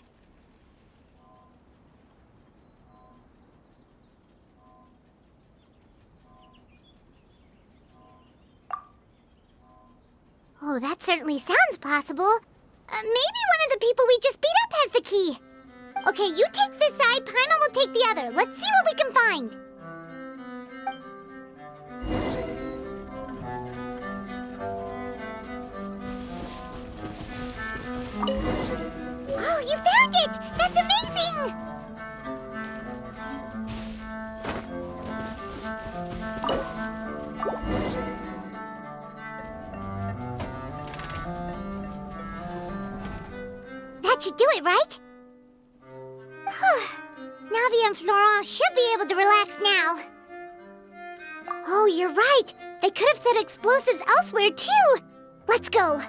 Oh, that certainly sounds possible. Maybe one of the people we just beat up has the key. Okay, you take this side, Paimon will take the other. Let's see what we can find. Oh, you found it! That's amazing! That should do it, right? Navia and Florent should be able to relax now. Oh, you're right. They could have set explosives elsewhere, too. Let's go.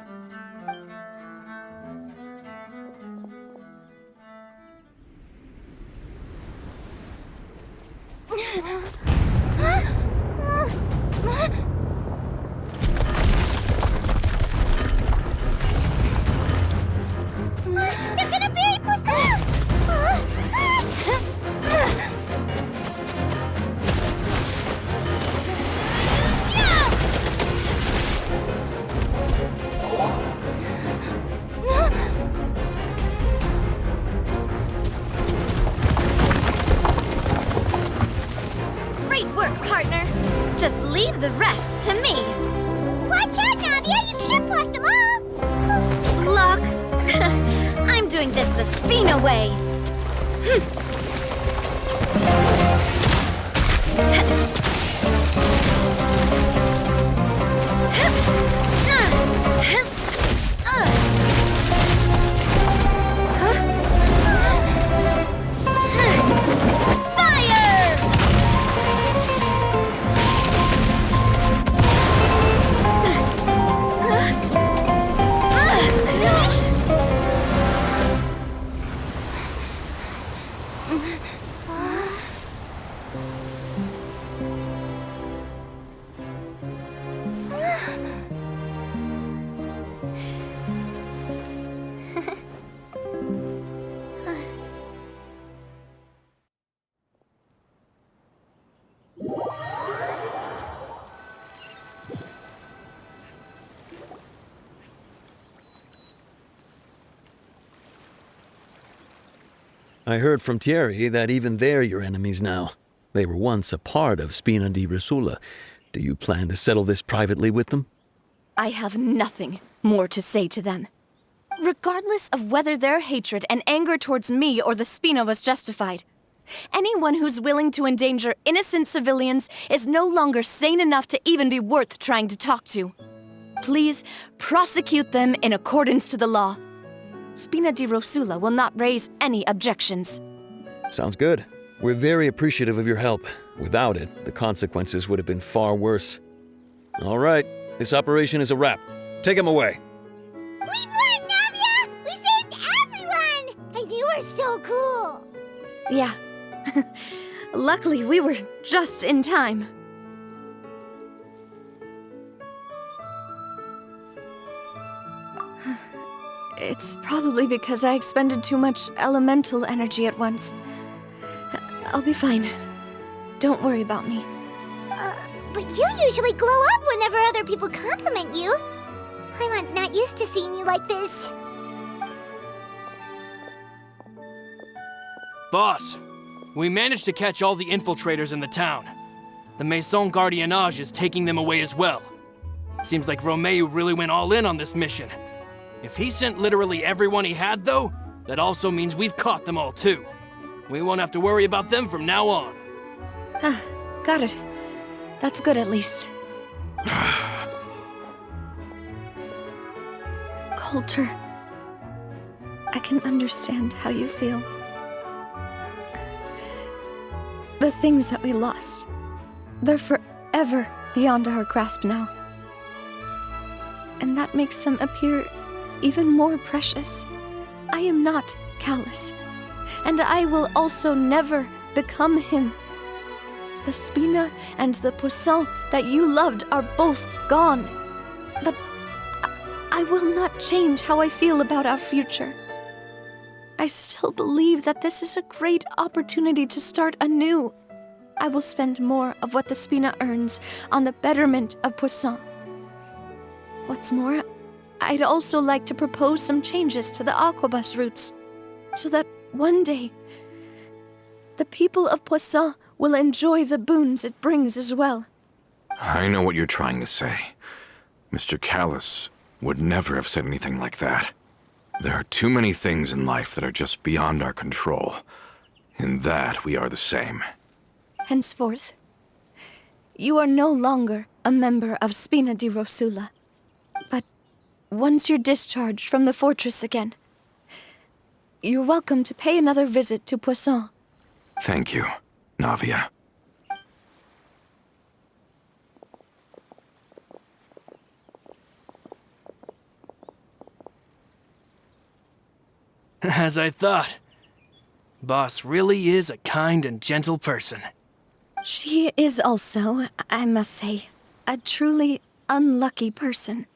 They're gonna bury Poisson! Great work, partner. Just leave the rest to me. Watch out, Navia! You can't block them all! Block? I'm doing this the Spina way. I heard from Thierry that even they're your enemies now. They were once a part of Spina di Rosula. Do you plan to settle this privately with them? I have nothing more to say to them. Regardless of whether their hatred and anger towards me or the Spina was justified, anyone who's willing to endanger innocent civilians is no longer sane enough to even be worth trying to talk to. Please prosecute them in accordance to the law. Spina di Rosula will not raise any objections. Sounds good. We're very appreciative of your help. Without it, the consequences would have been far worse. All right, this operation is a wrap. Take him away. We won, Navia! We saved everyone! And you were so cool! Yeah. Luckily, we were just in time. It's probably because I expended too much elemental energy at once. I'll be fine. Don't worry about me. But you usually glow up whenever other people compliment you. Paimon's not used to seeing you like this. Boss, we managed to catch all the infiltrators in the town. The Maison Gardiennage is taking them away as well. Seems like Romeo really went all in on this mission. If he sent literally everyone he had, though, that also means we've caught them all, too. We won't have to worry about them from now on. Got it. That's good, at least. Coulter, I can understand how you feel. The things that we lost, they're forever beyond our grasp now. And that makes them appear even more precious. I am not callous, and I will also never become him. The Spina and the Poisson that you loved are both gone. But I will not change how I feel about our future. I still believe that this is a great opportunity to start anew. I will spend more of what the Spina earns on the betterment of Poisson. What's more, I'd also like to propose some changes to the Aquabus routes, so that one day, the people of Poisson will enjoy the boons it brings as well. I know what you're trying to say. Mr. Callus would never have said anything like that. There are too many things in life that are just beyond our control. In that, we are the same. Henceforth, you are no longer a member of Spina di Rosula. But once you're discharged from the fortress again, you're welcome to pay another visit to Poisson. Thank you, Navia. As I thought. Boss really is a kind and gentle person. She is also, I must say, a truly unlucky person.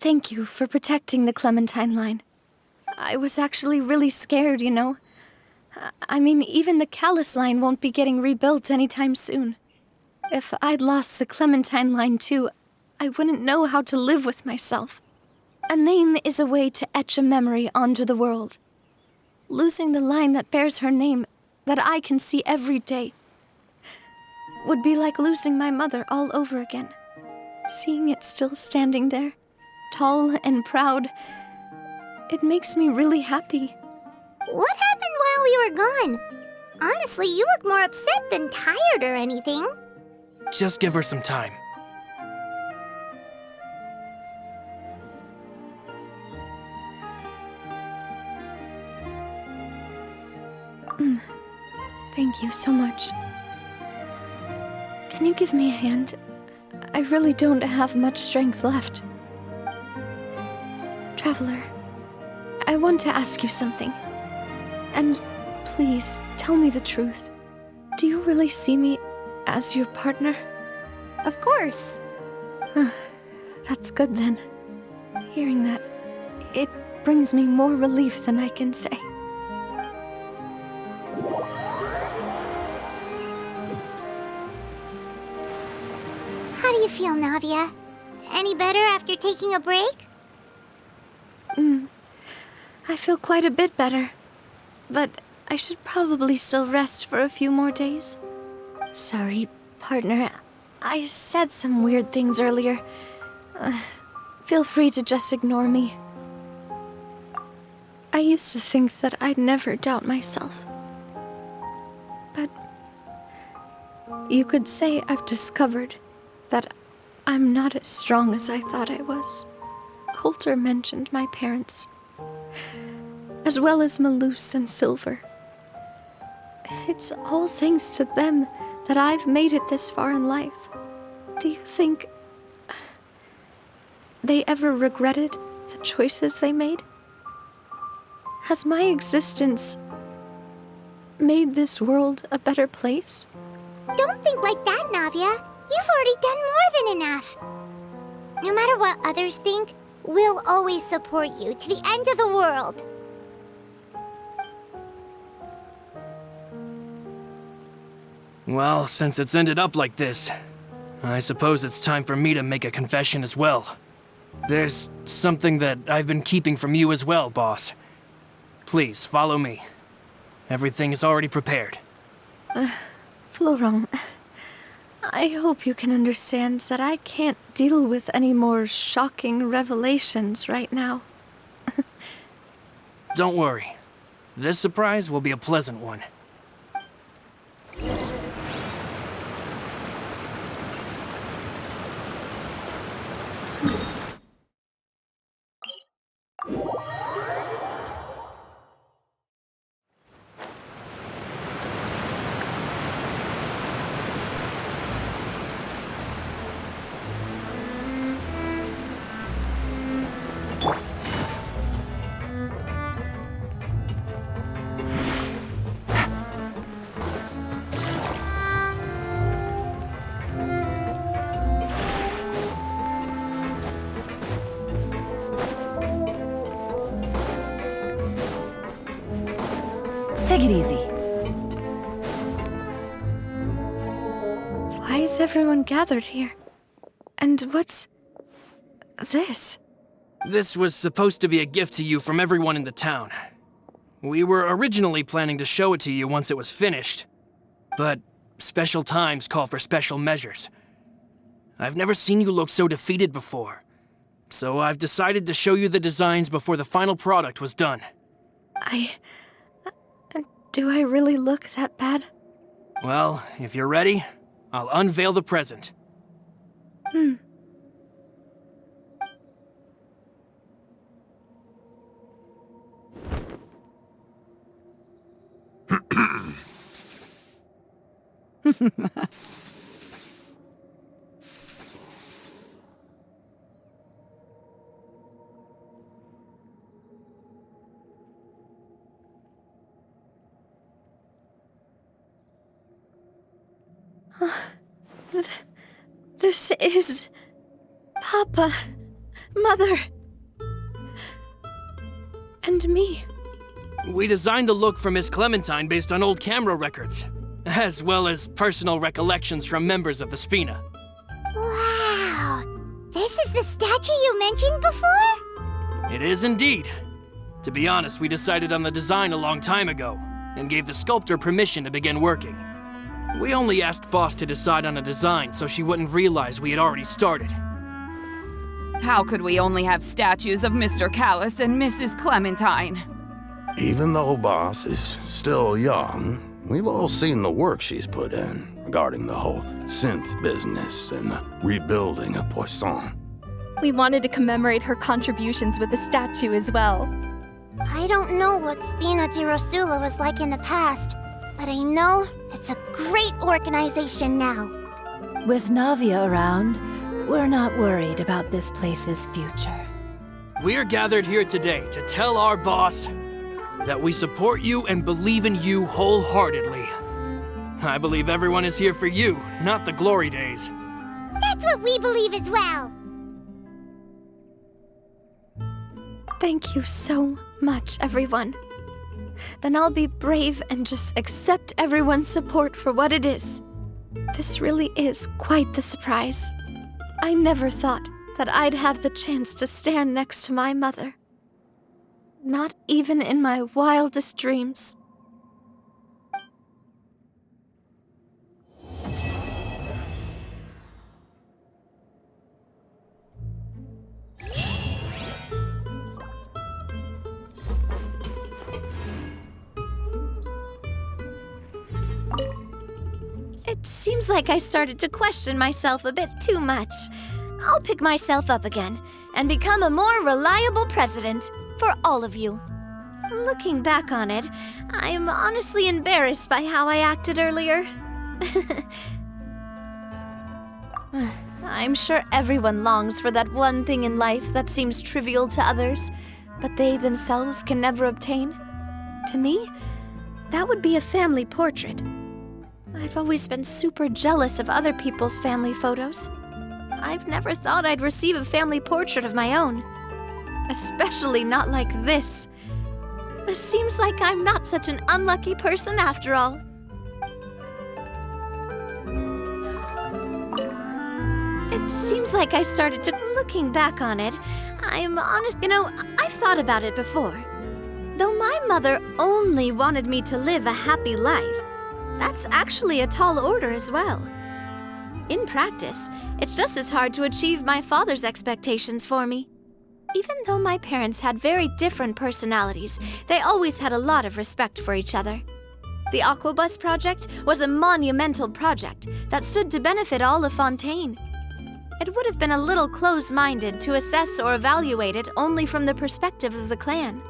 Thank you for protecting the Clementine line. I was actually really scared, you know. I mean, even the Callus line won't be getting rebuilt anytime soon. If I'd lost the Clementine line too, I wouldn't know how to live with myself. A name is a way to etch a memory onto the world. Losing the line that bears her name, that I can see every day, would be like losing my mother all over again. Seeing it still standing there, tall and proud, it makes me really happy. What happened while we were gone? Honestly, you look more upset than tired or anything. Just give her some time. Thank you so much. Can you give me a hand? I really don't have much strength left. Traveler, I want to ask you something. And please, tell me the truth. Do you really see me as your partner? Of course. That's good then. Hearing that, it brings me more relief than I can say. How do you feel, Navia? Any better after taking a break? I feel quite a bit better. But I should probably still rest for a few more days. Sorry, partner. I said some weird things earlier. Feel free to just ignore me. I used to think that I'd never doubt myself. But you could say I've discovered that I'm not as strong as I thought I was. Coulter mentioned my parents, as well as Malus and Silver. It's all thanks to them that I've made it this far in life. Do you think they ever regretted the choices they made? Has my existence made this world a better place? Don't think like that, Navia. You've already done more than enough. No matter what others think, we'll always support you to the end of the world. Well, since it's ended up like this, I suppose it's time for me to make a confession as well. There's something that I've been keeping from you as well, boss. Please, follow me. Everything is already prepared. Florent, I hope you can understand that I can't deal with any more shocking revelations right now. Don't worry. This surprise will be a pleasant one. Take it easy. Why is everyone gathered here? And what's this? This was supposed to be a gift to you from everyone in the town. We were originally planning to show it to you once it was finished, but special times call for special measures. I've never seen you look so defeated before, so I've decided to show you the designs before the final product was done. Do I really look that bad? Well, if you're ready, I'll unveil the present. This is... Papa, Mother, and me. We designed the look for Miss Clementine based on old camera records, as well as personal recollections from members of the Spina. Wow! This is the statue you mentioned before? It is indeed. To be honest, we decided on the design a long time ago, and gave the sculptor permission to begin working. We only asked Boss to decide on a design so she wouldn't realize we had already started. How could we only have statues of Mr. Callus and Mrs. Clementine? Even though Boss is still young, we've all seen the work she's put in regarding the whole synth business and the rebuilding of Poisson. We wanted to commemorate her contributions with a statue as well. I don't know what Spina di Rosula was like in the past, but I know it's a great organization now. With Navia around, we're not worried about this place's future. We are gathered here today to tell our boss that we support you and believe in you wholeheartedly. I believe everyone is here for you, not the glory days. That's what we believe as well. Thank you so much, everyone. Then I'll be brave and just accept everyone's support for what it is. This really is quite the surprise. I never thought that I'd have the chance to stand next to my mother. Not even in my wildest dreams. It seems like I started to question myself a bit too much. I'll pick myself up again and become a more reliable president for all of you. Looking back on it, I'm honestly embarrassed by how I acted earlier. I'm sure everyone longs for that one thing in life that seems trivial to others, but they themselves can never obtain. To me, that would be a family portrait. I've always been super jealous of other people's family photos. I've never thought I'd receive a family portrait of my own. Especially not like this. It seems like I'm not such an unlucky person after all. It seems like I started to... Looking back on it, I'm honest... I've thought about it before. Though my mother only wanted me to live a happy life, that's actually a tall order as well. In practice, it's just as hard to achieve my father's expectations for me. Even though my parents had very different personalities, they always had a lot of respect for each other. The Aquabus project was a monumental project that stood to benefit all of Fontaine. It would have been a little close-minded to assess or evaluate it only from the perspective of the clan.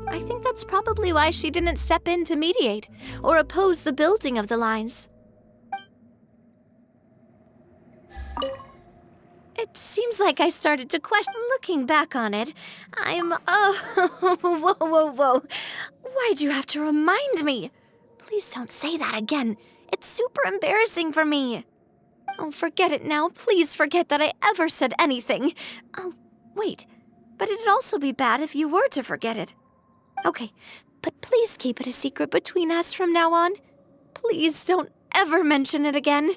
I think that's probably why she didn't step in to mediate or oppose the building of the lines. It seems like I started to question. Looking back on it, whoa. Why'd you have to remind me? Please don't say that again. It's super embarrassing for me. Oh, forget it now. Please forget that I ever said anything. Oh, wait. But it'd also be bad if you were to forget it. Okay, but please keep it a secret between us from now on. Please don't ever mention it again.